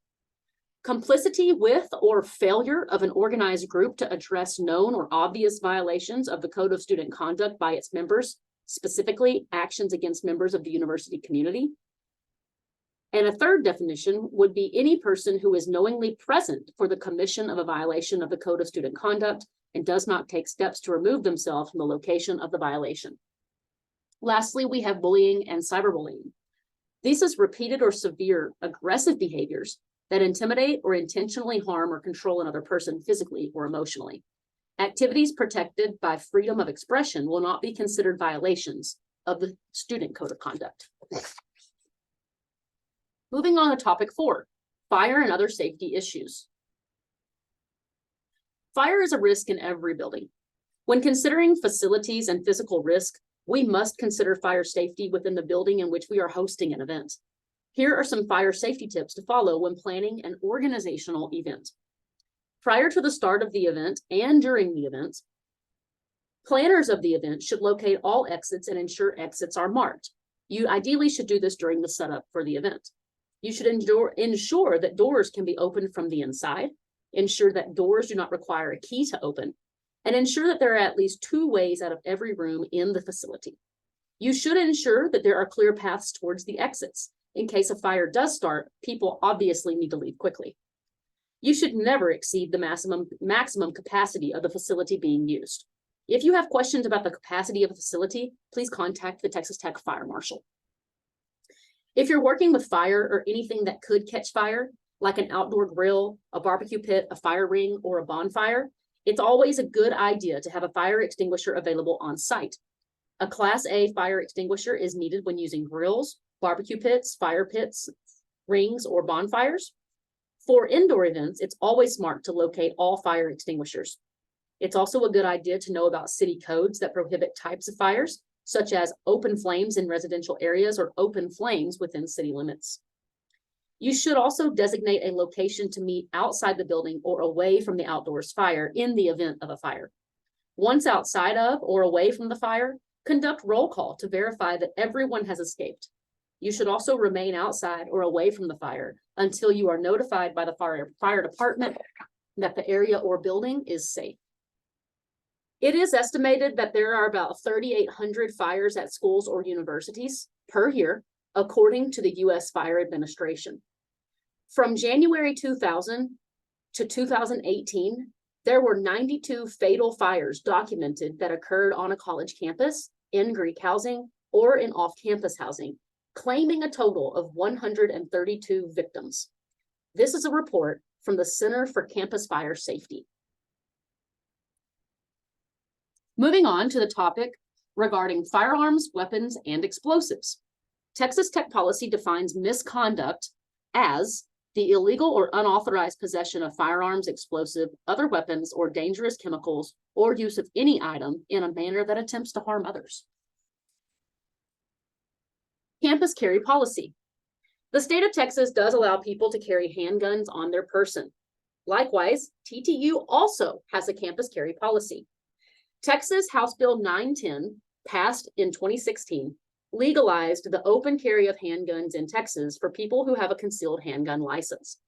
Complicity with or failure of an organized group to address known or obvious violations of the code of student conduct by its members, specifically actions against members of the university community. And a third definition would be any person who is knowingly present for the commission of a violation of the code of student conduct and does not take steps to remove themselves from the location of the violation. Lastly, we have bullying and cyberbullying. These is repeated or severe aggressive behaviors that intimidate or intentionally harm or control another person physically or emotionally. Activities protected by freedom of expression will not be considered violations of the student code of conduct. Moving on to topic 4, fire and other safety issues. Fire is a risk in every building. When considering facilities and physical risk, we must consider fire safety within the building in which we are hosting an event. Here are some fire safety tips to follow when planning an organizational event. Prior to the start of the event and during the event, planners of the event should locate all exits and ensure exits are marked. You ideally should do this during the setup for the event. You should ensure that doors can be opened from the inside, ensure that doors do not require a key to open, and ensure that there are at least 2 ways out of every room in the facility. You should ensure that there are clear paths towards the exits. In case a fire does start, people obviously need to leave quickly. You should never exceed the maximum capacity of the facility being used. If you have questions about the capacity of a facility, please contact the Texas Tech Fire Marshal. If you're working with fire or anything that could catch fire, like an outdoor grill, a barbecue pit, a fire ring, or a bonfire, it's always a good idea to have a fire extinguisher available on site. A Class A fire extinguisher is needed when using grills, barbecue pits, fire pits, rings, or bonfires. For indoor events, it's always smart to locate all fire extinguishers. It's also a good idea to know about city codes that prohibit types of fires, such as open flames in residential areas or open flames within city limits. You should also designate a location to meet outside the building or away from the outdoors fire in the event of a fire. Once outside of or away from the fire, conduct roll call to verify that everyone has escaped. You should also remain outside or away from the fire until you are notified by the fire department that the area or building is safe. It is estimated that there are about 3,800 fires at schools or universities per year, according to the U.S. Fire Administration. From January 2000 to 2018, there were 92 fatal fires documented that occurred on a college campus, in Greek housing, or in off-campus housing, claiming a total of 132 victims. This is a report from the Center for Campus Fire Safety. Moving on to the topic regarding firearms, weapons, and explosives. Texas Tech policy defines misconduct as the illegal or unauthorized possession of firearms, explosive, other weapons, or dangerous chemicals, or use of any item in a manner that attempts to harm others. Campus carry policy. The state of Texas does allow people to carry handguns on their person. Likewise, TTU also has a campus carry policy. Texas House Bill 910, passed in 2016, legalized the open carry of handguns in Texas for people who have a concealed handgun license.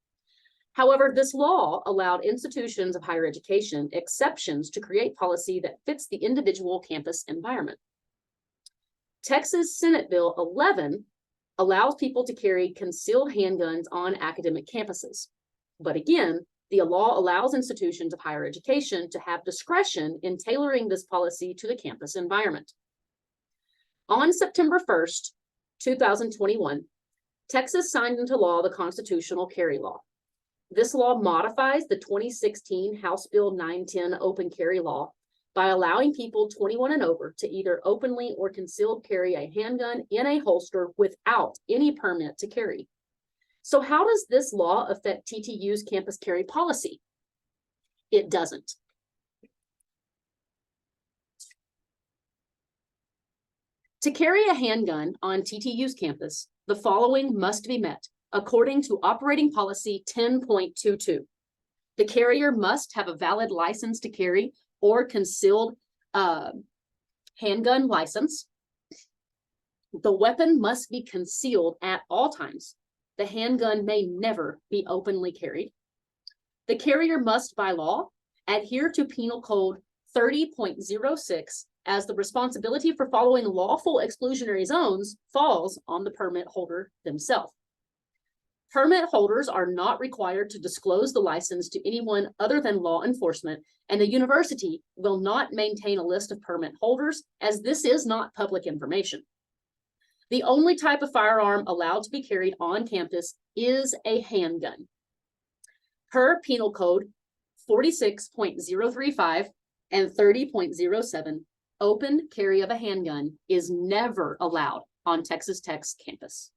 However, this law allowed institutions of higher education exceptions to create policy that fits the individual campus environment. Texas Senate Bill 11 allows people to carry concealed handguns on academic campuses. But again, the law allows institutions of higher education to have discretion in tailoring this policy to the campus environment. On September 1st, 2021, Texas signed into law the constitutional carry law. This law modifies the 2016 House Bill 910 open carry law by allowing people 21 and over to either openly or concealed carry a handgun in a holster without any permit to carry. So how does this law affect TTU's campus carry policy? It doesn't. To carry a handgun on TTU's campus, the following must be met according to Operating Policy 10.22. The carrier must have a valid license to carry or concealed handgun license. The weapon must be concealed at all times. The handgun may never be openly carried. The carrier must, by law, adhere to Penal Code 30.06, as the responsibility for following lawful exclusionary zones falls on the permit holder themselves. Permit holders are not required to disclose the license to anyone other than law enforcement, and the university will not maintain a list of permit holders, as this is not public information. The only type of firearm allowed to be carried on campus is a handgun. Per Penal Code 46.035 and 30.07, open carry of a handgun is never allowed on Texas Tech's campus.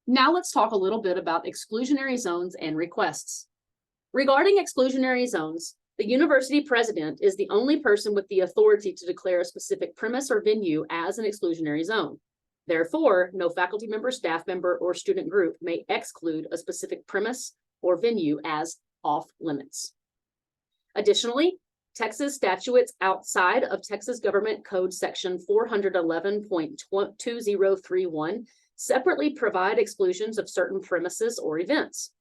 Now let's talk a little bit about exclusionary zones and requests. Regarding exclusionary zones, the university president is the only person with the authority to declare a specific premise or venue as an exclusionary zone. Therefore, no faculty member, staff member, or student group may exclude a specific premise or venue as off limits. Additionally, Texas statutes outside of Texas Government Code Section 411.2031 separately provide exclusions of certain premises or events.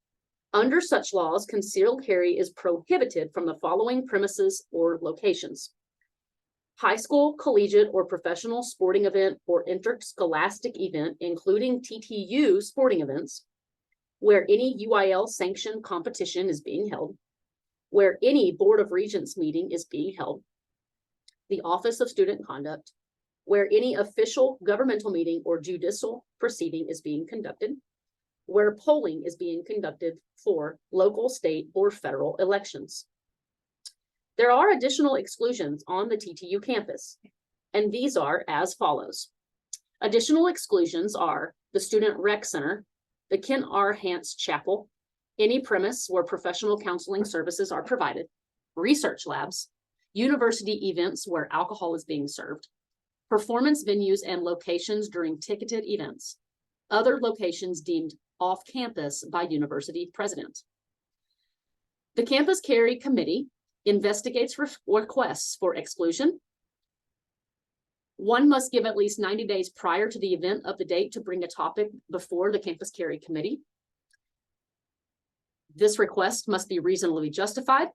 Under such laws, concealed carry is prohibited from the following premises or locations: high school, collegiate, or professional sporting event or interscholastic event, including TTU sporting events, where any UIL sanctioned competition is being held, where any Board of Regents meeting is being held, the Office of Student Conduct, where any official governmental meeting or judicial proceeding is being conducted, where polling is being conducted for local, state, or federal elections. There are additional exclusions on the TTU campus, and these are as follows. Additional exclusions are the Student Rec Center, the Ken R. Hance Chapel, any premise where professional counseling services are provided, research labs, university events where alcohol is being served, performance venues and locations during ticketed events, other locations deemed off campus by university president. The Campus Carry Committee investigates requests for exclusion. One must give at least 90 days prior to the event of the date to bring a topic before the Campus Carry Committee. This request must be reasonably justified.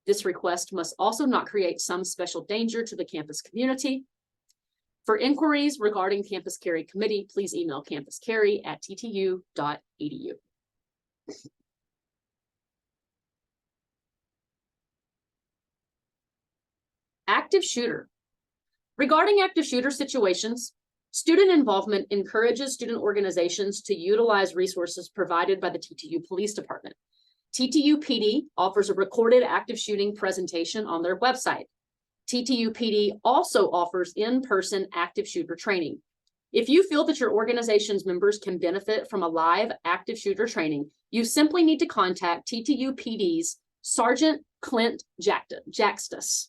This request must also not create some special danger to the campus community. For inquiries regarding Campus Carry Committee, please email campuscarry@ttu.edu. Active shooter. Regarding active shooter situations, student involvement encourages student organizations to utilize resources provided by the TTU Police Department. TTU PD offers a recorded active shooting presentation on their website. TTU PD also offers in-person active shooter training. If you feel that your organization's members can benefit from a live active shooter training, you simply need to contact TTU PD's Sergeant Clint Jackstus.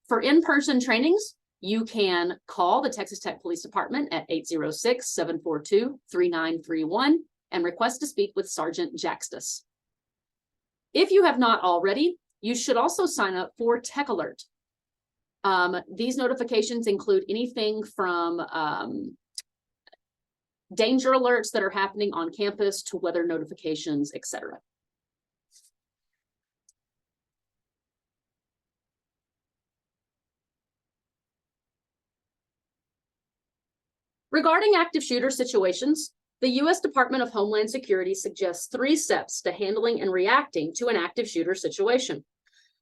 For in-person trainings, you can call the Texas Tech Police Department at 806-742-3931 and request to speak with Sergeant Jaxtus. If you have not already, you should also sign up for Tech Alert. These notifications include anything from danger alerts that are happening on campus to weather notifications, etc. Regarding active shooter situations, the U.S. Department of Homeland Security suggests 3 steps to handling and reacting to an active shooter situation.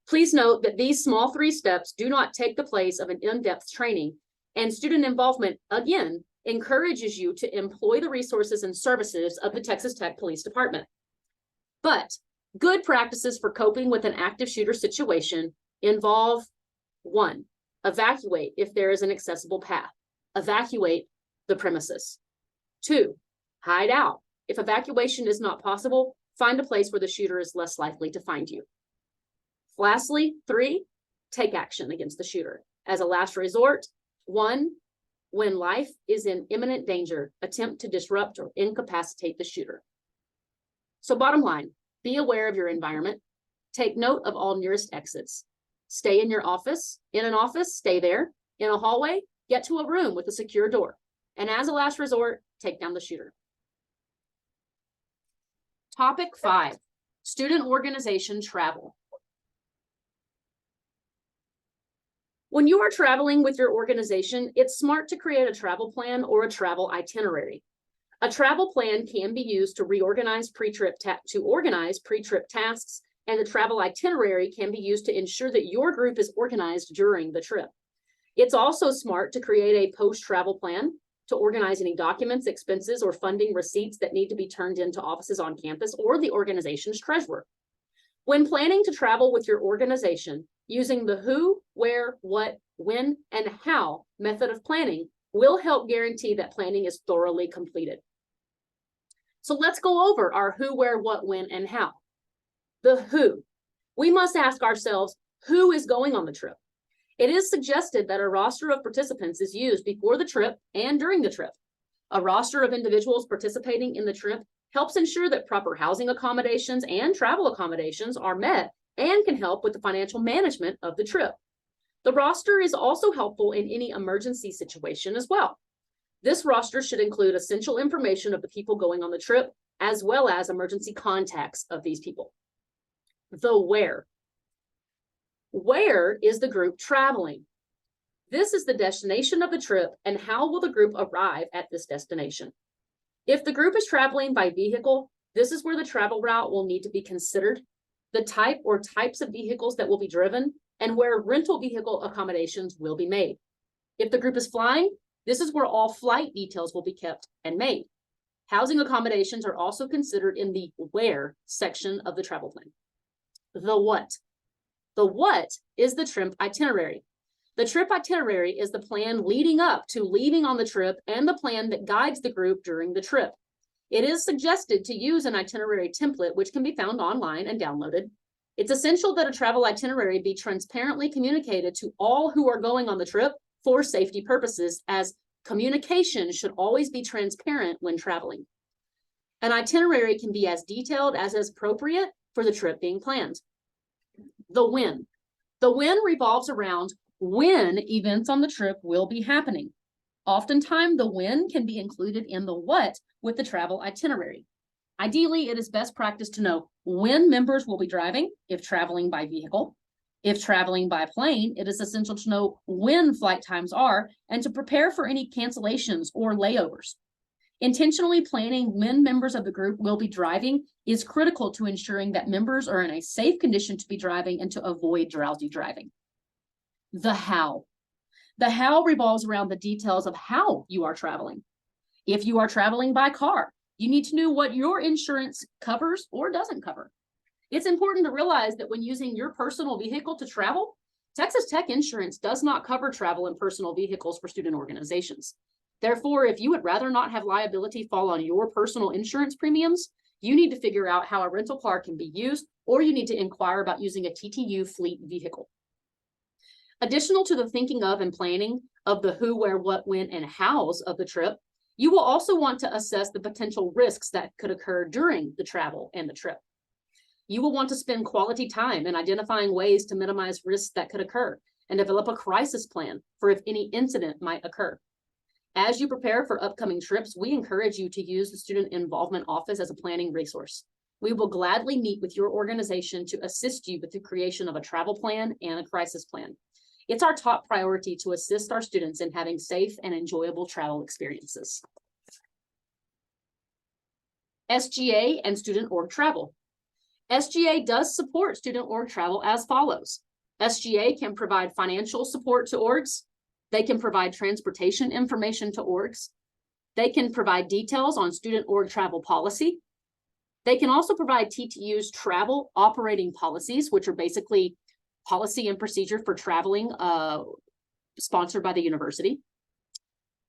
Please note that these small 3 steps do not take the place of an in-depth training, and student involvement, again, encourages you to employ the resources and services of the Texas Tech Police Department. But good practices for coping with an active shooter situation involve 1, evacuate if there is an accessible path. Evacuate the premises. 2, hide out. If evacuation is not possible, find a place where the shooter is less likely to find you. Lastly, 3, take action against the shooter. As a last resort, 1, when life is in imminent danger, attempt to disrupt or incapacitate the shooter. So bottom line, be aware of your environment. Take note of all nearest exits. Stay in your office. In an office, stay there. In a hallway, get to a room with a secure door. And as a last resort, take down the shooter. Topic 5, student organization travel. When you are traveling with your organization, it's smart to create a travel plan or a travel itinerary. A travel plan can be used to organize pre-trip tasks, and the travel itinerary can be used to ensure that your group is organized during the trip. It's also smart to create a post-travel plan to organize any documents, expenses, or funding receipts that need to be turned into offices on campus or the organization's treasurer. When planning to travel with your organization, using the who, where, what, when, and how method of planning will help guarantee that planning is thoroughly completed. So let's go over our who, where, what, when, and how. The who. We must ask ourselves, who is going on the trip? It is suggested that a roster of participants is used before the trip and during the trip. A roster of individuals participating in the trip helps ensure that proper housing accommodations and travel accommodations are met and can help with the financial management of the trip. The roster is also helpful in any emergency situation as well. This roster should include essential information of the people going on the trip, as well as emergency contacts of these people. The where. Where is the group traveling? This is the destination of the trip, and how will the group arrive at this destination? If the group is traveling by vehicle, this is where the travel route will need to be considered, the type or types of vehicles that will be driven, and where rental vehicle accommodations will be made. If the group is flying, this is where all flight details will be kept and made. Housing accommodations are also considered in the where section of the travel plan. The what. The what is the trip itinerary. The trip itinerary is the plan leading up to leaving on the trip and the plan that guides the group during the trip. It is suggested to use an itinerary template, which can be found online and downloaded. It's essential that a travel itinerary be transparently communicated to all who are going on the trip for safety purposes, as communication should always be transparent when traveling. An itinerary can be as detailed as is appropriate for the trip being planned. The when. The when revolves around when events on the trip will be happening. Oftentimes, the when can be included in the what with the travel itinerary. Ideally, it is best practice to know when members will be driving if traveling by vehicle. If traveling by plane, it is essential to know when flight times are and to prepare for any cancellations or layovers. Intentionally planning when members of the group will be driving is critical to ensuring that members are in a safe condition to be driving and to avoid drowsy driving. The how. The how revolves around the details of how you are traveling. If you are traveling by car, you need to know what your insurance covers or doesn't cover. It's important to realize that when using your personal vehicle to travel, Texas Tech Insurance does not cover travel in personal vehicles for student organizations. Therefore, if you would rather not have liability fall on your personal insurance premiums, you need to figure out how a rental car can be used, or you need to inquire about using a TTU fleet vehicle. Additional to the thinking of and planning of the who, where, what, when, and hows of the trip, you will also want to assess the potential risks that could occur during the travel and the trip. You will want to spend quality time in identifying ways to minimize risks that could occur and develop a crisis plan for if any incident might occur. As you prepare for upcoming trips, we encourage you to use the Student Involvement Office as a planning resource. We will gladly meet with your organization to assist you with the creation of a travel plan and a crisis plan. It's our top priority to assist our students in having safe and enjoyable travel experiences. SGA and Student Org Travel. SGA does support Student Org Travel as follows. SGA can provide financial support to orgs. They can provide transportation information to orgs. They can provide details on Student Org Travel policy. They can also provide TTU's travel operating policies, which are basically policy and procedure for traveling sponsored by the university.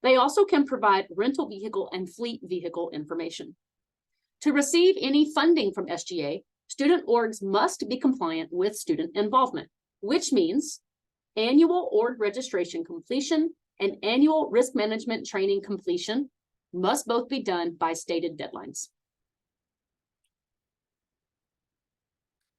They also can provide rental vehicle and fleet vehicle information. To receive any funding from SGA, student orgs must be compliant with student involvement, which means annual org registration completion and annual risk management training completion must both be done by stated deadlines.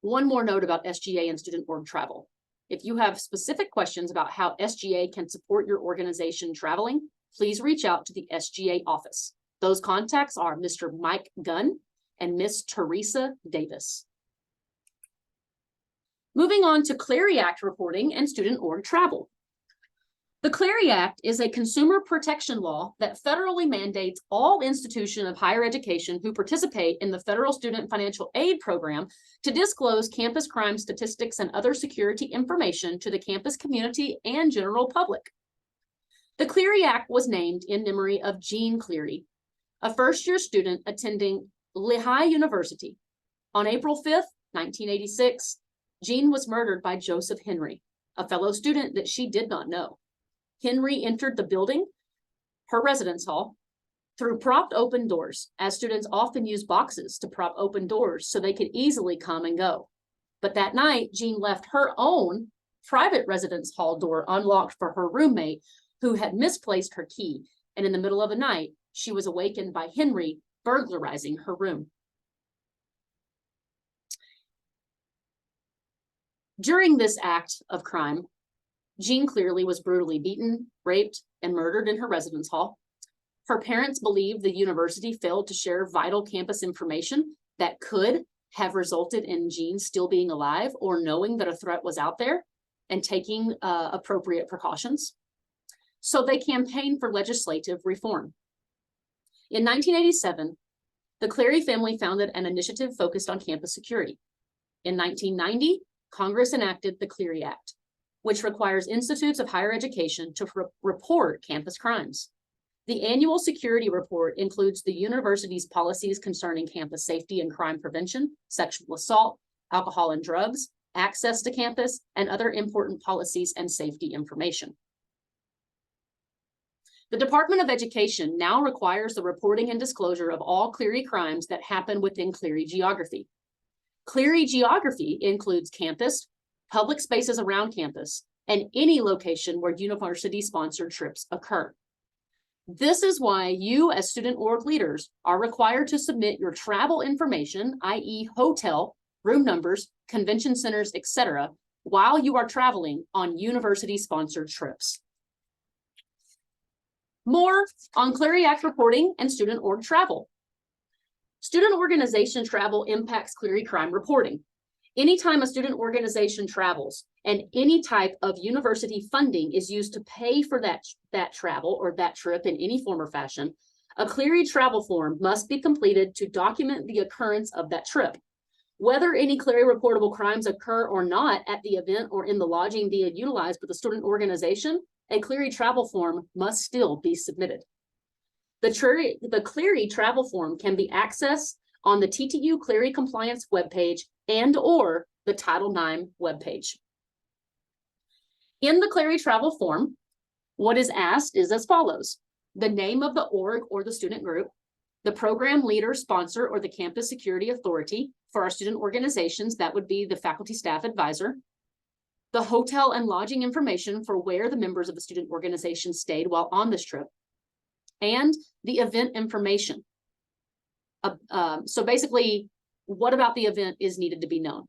One more note about SGA and Student Org Travel. If you have specific questions about how SGA can support your organization traveling, please reach out to the SGA office. Those contacts are Mr. Mike Gunn and Miss Teresa Davis. Moving on to Clery Act reporting and Student Org Travel. The Clery Act is a consumer protection law that federally mandates all institutions of higher education who participate in the federal student financial aid program to disclose campus crime statistics and other security information to the campus community and general public. The Clery Act was named in memory of Jean Clery, a first-year student attending Lehigh University. On April 5th, 1986, Jean was murdered by Joseph Henry, a fellow student that she did not know. Henry entered the building, her residence hall, through propped open doors, as students often use boxes to prop open doors so they could easily come and go. But that night, Jean left her own private residence hall door unlocked for her roommate, who had misplaced her key. And in the middle of the night, she was awakened by Henry burglarizing her room. During this act of crime, Jean Clery was brutally beaten, raped, and murdered in her residence hall. Her parents believed the university failed to share vital campus information that could have resulted in Jean still being alive or knowing that a threat was out there and taking appropriate precautions. So they campaigned for legislative reform. In 1987, the Clery family founded an initiative focused on campus security. In 1990, Congress enacted the Clery Act, which requires institutes of higher education to report campus crimes. The annual security report includes the university's policies concerning campus safety and crime prevention, sexual assault, alcohol and drugs, access to campus, and other important policies and safety information. The Department of Education now requires the reporting and disclosure of all Clery crimes that happen within Clery geography. Clery geography includes campus, public spaces around campus, and any location where university-sponsored trips occur. This is why you as student org leaders are required to submit your travel information, i.e. hotel, room numbers, convention centers, etc., while you are traveling on university-sponsored trips. More on Clery Act reporting and student org travel. Student organization travel impacts Clery crime reporting. Anytime a student organization travels and any type of university funding is used to pay for that travel or that trip in any form or fashion, a Clery travel form must be completed to document the occurrence of that trip. Whether any Clery reportable crimes occur or not at the event or in the lodging being utilized by the student organization, a Clery travel form must still be submitted. The Clery travel form can be accessed on the TTU Clery Compliance webpage and/or the Title IX webpage. In the Clery travel form, what is asked is as follows: the name of the org or the student group, the program leader, sponsor, or the campus security authority. For our student organizations, that would be the faculty staff advisor. the hotel and lodging information for where the members of the student organization stayed while on this trip, and the event information. So basically, what about the event is needed to be known?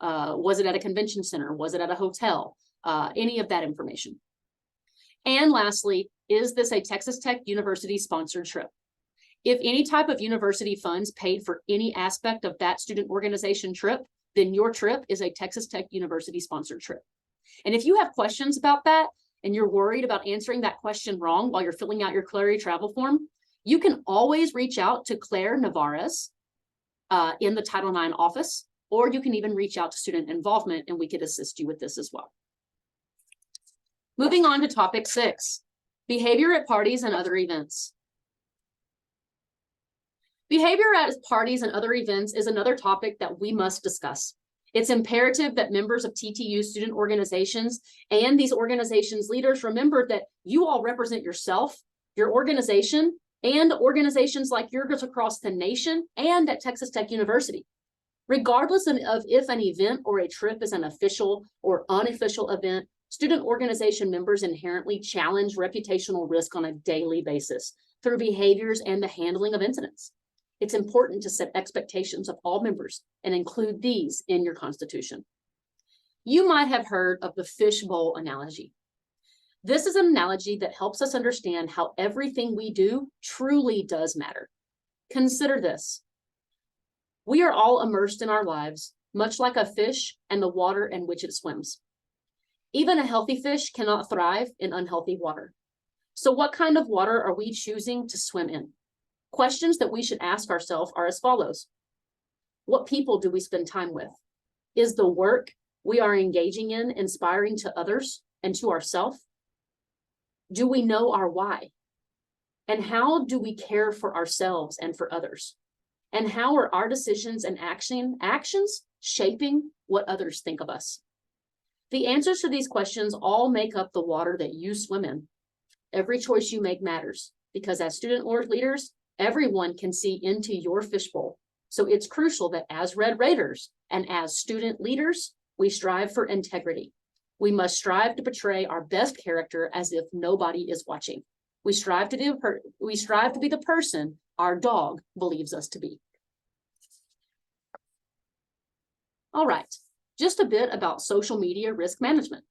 Was it at a convention center? Was it at a hotel? Any of that information. And lastly, is this a Texas Tech University sponsored trip? If any type of university funds paid for any aspect of that student organization trip, then your trip is a Texas Tech University sponsored trip. And if you have questions about that, and you're worried about answering that question wrong while you're filling out your Clary travel form, you can always reach out to Claire Navarez in the Title IX office, or you can even reach out to student involvement and we could assist you with this as well. Moving on to topic 6, behavior at parties and other events. Behavior at parties and other events is another topic that we must discuss. It's imperative that members of TTU student organizations and these organizations' leaders remember that you all represent yourself, your organization, and organizations like yours across the nation and at Texas Tech University. Regardless of if an event or a trip is an official or unofficial event, student organization members inherently challenge reputational risk on a daily basis through behaviors and the handling of incidents. It's important to set expectations of all members and include these in your constitution. You might have heard of the fishbowl analogy. This is an analogy that helps us understand how everything we do truly does matter. Consider this. We are all immersed in our lives, much like a fish and the water in which it swims. Even a healthy fish cannot thrive in unhealthy water. So what kind of water are we choosing to swim in? Questions that we should ask ourselves are as follows. What people do we spend time with? Is the work we are engaging in inspiring to others and to ourselves? Do we know our why? And how do we care for ourselves and for others? And how are our decisions and actions shaping what others think of us? The answers to these questions all make up the water that you swim in. Every choice you make matters because as student leaders, everyone can see into your fishbowl. So it's crucial that as Red Raiders and as student leaders, we strive for integrity. We must strive to portray our best character as if nobody is watching. We strive to be the person our dog believes us to be. All right, just a bit about social media risk management.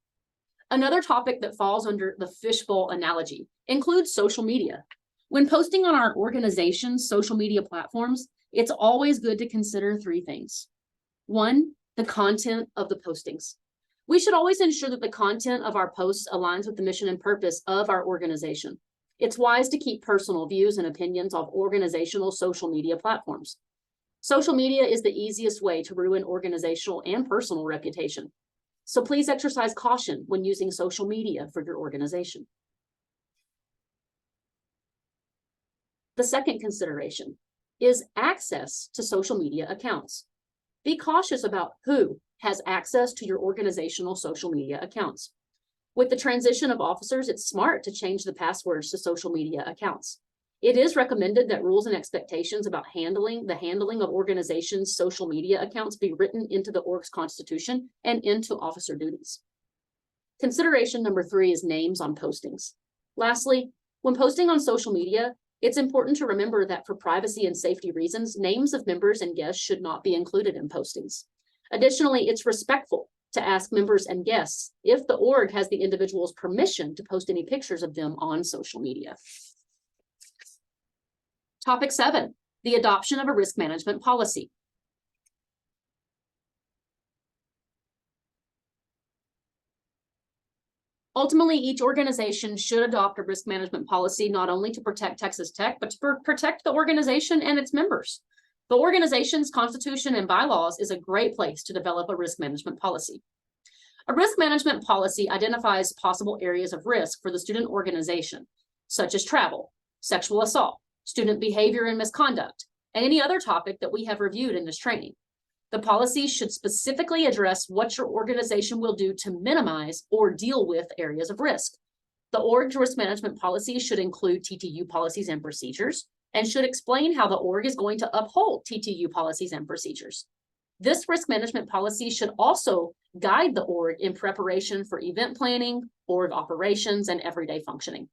Another topic that falls under the fishbowl analogy includes social media. When posting on our organization's social media platforms, it's always good to consider 3 things. 1, the content of the postings. We should always ensure that the content of our posts aligns with the mission and purpose of our organization. It's wise to keep personal views and opinions off organizational social media platforms. Social media is the easiest way to ruin organizational and personal reputation. So please exercise caution when using social media for your organization. The second consideration is access to social media accounts. Be cautious about who has access to your organizational social media accounts. With the transition of officers, it's smart to change the passwords to social media accounts. It is recommended that rules and expectations about the handling of organizations' social media accounts be written into the org's constitution and into officer duties. Consideration number 3 is names on postings. Lastly, when posting on social media, it's important to remember that for privacy and safety reasons, names of members and guests should not be included in postings. Additionally, it's respectful to ask members and guests if the org has the individual's permission to post any pictures of them on social media. Topic 7, the adoption of a risk management policy. Ultimately, each organization should adopt a risk management policy not only to protect Texas Tech, but to protect the organization and its members. The organization's constitution and bylaws is a great place to develop a risk management policy. A risk management policy identifies possible areas of risk for the student organization, such as travel, sexual assault, student behavior and misconduct, and any other topic that we have reviewed in this training. The policy should specifically address what your organization will do to minimize or deal with areas of risk. The org risk management policy should include TTU policies and procedures and should explain how the org is going to uphold TTU policies and procedures. This risk management policy should also guide the org in preparation for event planning, org operations, and everyday functioning.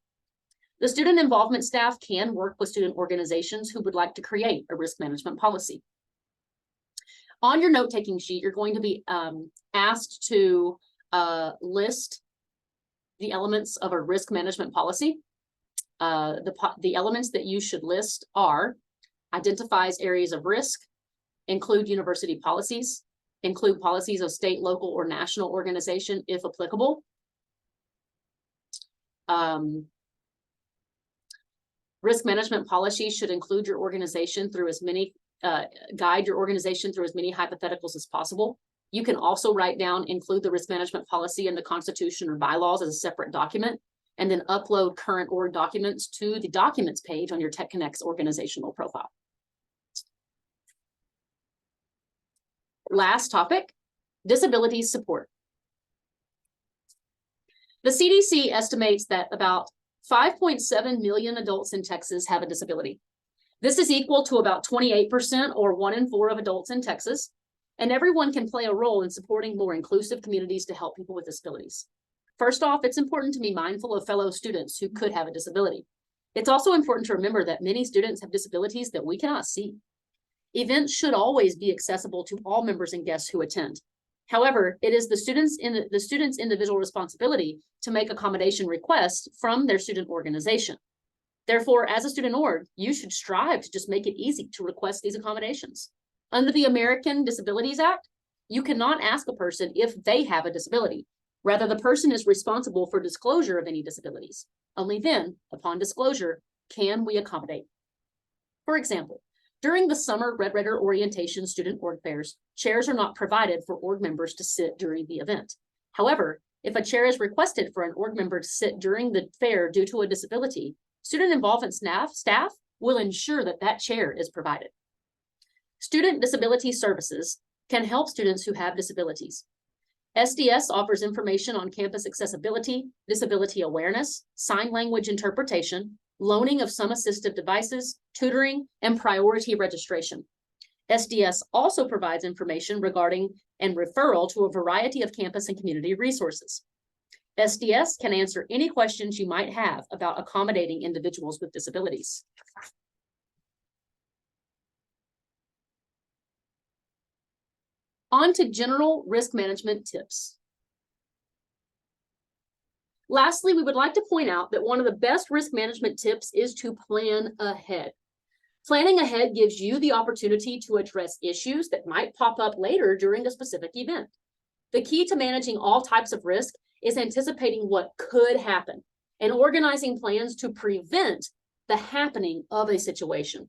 The student involvement staff can work with student organizations who would like to create a risk management policy. On your note-taking sheet, you're going to be asked to list the elements of a risk management policy. The elements that you should list are: identifies areas of risk, include university policies, include policies of state, local, or national organization if applicable. Risk management policy should include your organization through as many, guide your organization through as many hypotheticals as possible. You can also write down, include the risk management policy in the Constitution or bylaws as a separate document, and then upload current org documents to the documents page on your TechConnects organizational profile. Last topic, disability support. The CDC estimates that about 5.7 million adults in Texas have a disability. This is equal to about 28% or 1 in 4 of adults in Texas. And everyone can play a role in supporting more inclusive communities to help people with disabilities. First off, it's important to be mindful of fellow students who could have a disability. It's also important to remember that many students have disabilities that we cannot see. Events should always be accessible to all members and guests who attend. However, it is the student's individual responsibility to make accommodation requests from their student organization. Therefore, as a student org, you should strive to just make it easy to request these accommodations. Under the American Disabilities Act, you cannot ask a person if they have a disability. Rather, the person is responsible for disclosure of any disabilities. Only then, upon disclosure, can we accommodate. For example, during the summer Red Raider orientation student org fairs, chairs are not provided for org members to sit during the event. However, if a chair is requested for an org member to sit during the fair due to a disability, student involvement staff will ensure that that chair is provided. Student disability services can help students who have disabilities. SDS offers information on campus accessibility, disability awareness, sign language interpretation, loaning of some assistive devices, tutoring, and priority registration. SDS also provides information regarding and referral to a variety of campus and community resources. SDS can answer any questions you might have about accommodating individuals with disabilities. On to general risk management tips. Lastly, we would like to point out that one of the best risk management tips is to plan ahead. Planning ahead gives you the opportunity to address issues that might pop up later during a specific event. The key to managing all types of risk is anticipating what could happen and organizing plans to prevent the happening of a situation.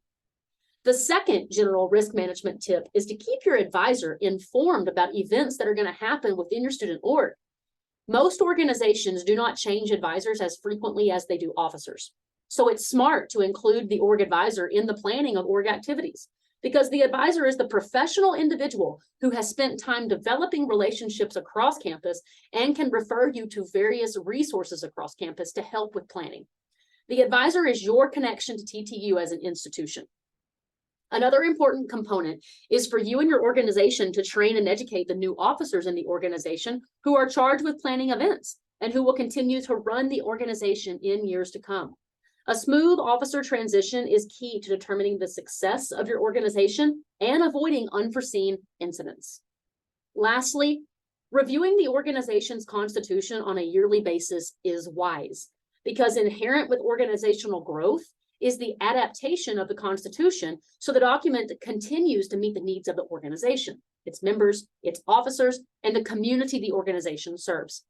The second general risk management tip is to keep your advisor informed about events that are going to happen within your student org. Most organizations do not change advisors as frequently as they do officers. So it's smart to include the org advisor in the planning of org activities, because the advisor is the professional individual who has spent time developing relationships across campus and can refer you to various resources across campus to help with planning. The advisor is your connection to TTU as an institution. Another important component is for you and your organization to train and educate the new officers in the organization who are charged with planning events and who will continue to run the organization in years to come. A smooth officer transition is key to determining the success of your organization and avoiding unforeseen incidents. Lastly, reviewing the organization's constitution on a yearly basis is wise, because inherent with organizational growth is the adaptation of the Constitution so the document continues to meet the needs of the organization, its members, its officers, and the community the organization serves.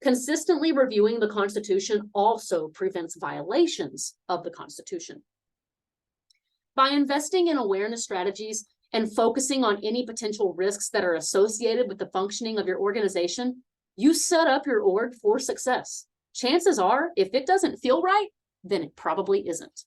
Consistently reviewing the Constitution also prevents violations of the Constitution. By investing in awareness strategies and focusing on any potential risks that are associated with the functioning of your organization, you set up your org for success. Chances are, if it doesn't feel right, then it probably isn't.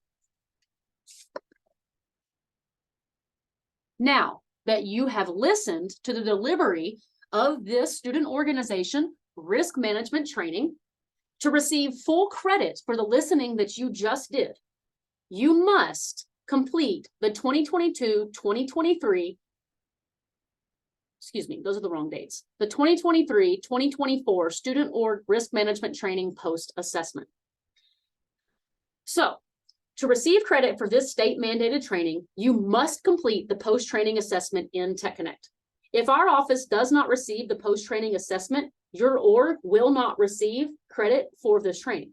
Now that you have listened to the delivery of this student organization risk management training, to receive full credit for the listening that you just did, you must complete the 2022-2023 excuse me, those are the wrong dates. The 2023-2024 Student Org Risk Management Training Post-Assessment. So, to receive credit for this state-mandated training, you must complete the post-training assessment in TechConnect. If our office does not receive the post-training assessment, your org will not receive credit for this training.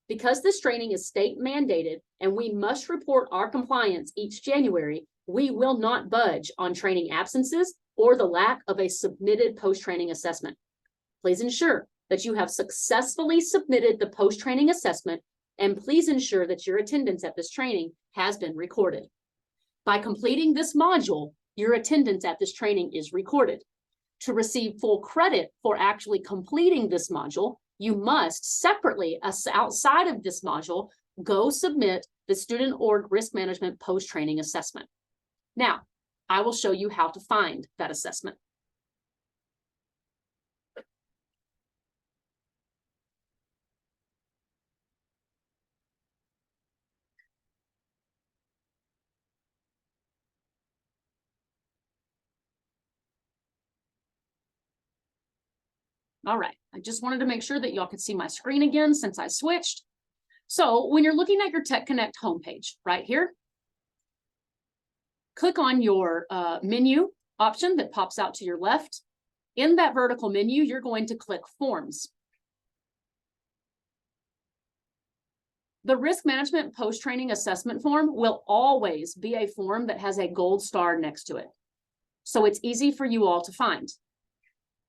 Because this training is state-mandated and we must report our compliance each January, we will not budge on training absences or the lack of a submitted post-training assessment. Please ensure that you have successfully submitted the post-training assessment, and please ensure that your attendance at this training has been recorded. By completing this module, your attendance at this training is recorded. To receive full credit for actually completing this module, you must separately, outside of this module, go submit the Student Org Risk Management Post-Training Assessment. Now, I will show you how to find that assessment. All right, I just wanted to make sure that y'all could see my screen again since I switched. So when you're looking at your TechConnect homepage right here, click on your menu option that pops out to your left. In that vertical menu, you're going to click Forms. The Risk Management Post-Training Assessment form will always be a form that has a gold star next to it. So it's easy for you all to find.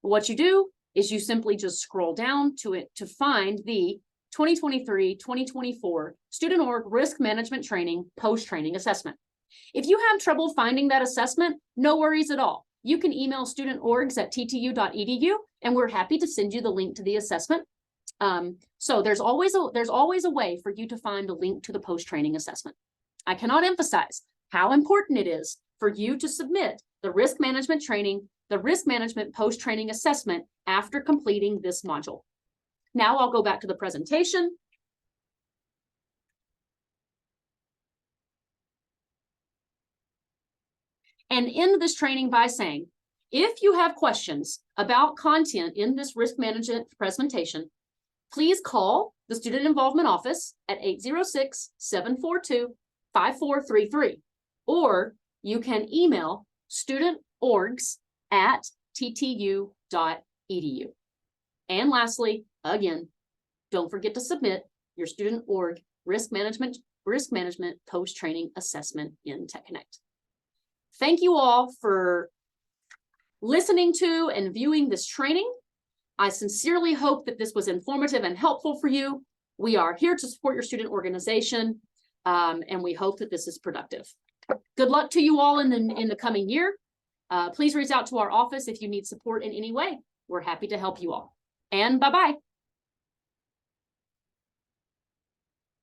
What you do is you simply just scroll down to it to find the 2023-2024 Student Org Risk Management Training Post-Training Assessment. If you have trouble finding that assessment, no worries at all. You can email studentorgs@ttu.edu, and we're happy to send you the link to the assessment. So there's always a way for you to find the link to the post-training assessment. I cannot emphasize how important it is for you to submit the risk management training, the risk management post-training assessment after completing this module. Now I'll go back to the presentation. And end this training by saying, if you have questions about content in this risk management presentation, please call the Student Involvement Office at 806-742-5433, or you can email studentorgs@ttu.edu. And lastly, again, don't forget to submit your Student Org Risk Management Post-Training Assessment in TechConnect. Thank you all for listening to and viewing this training. I sincerely hope that this was informative and helpful for you. We are here to support your student organization, and we hope that this is productive. Good luck to you all in the coming year. Please reach out to our office if you need support in any way. We're happy to help you all. And bye-bye.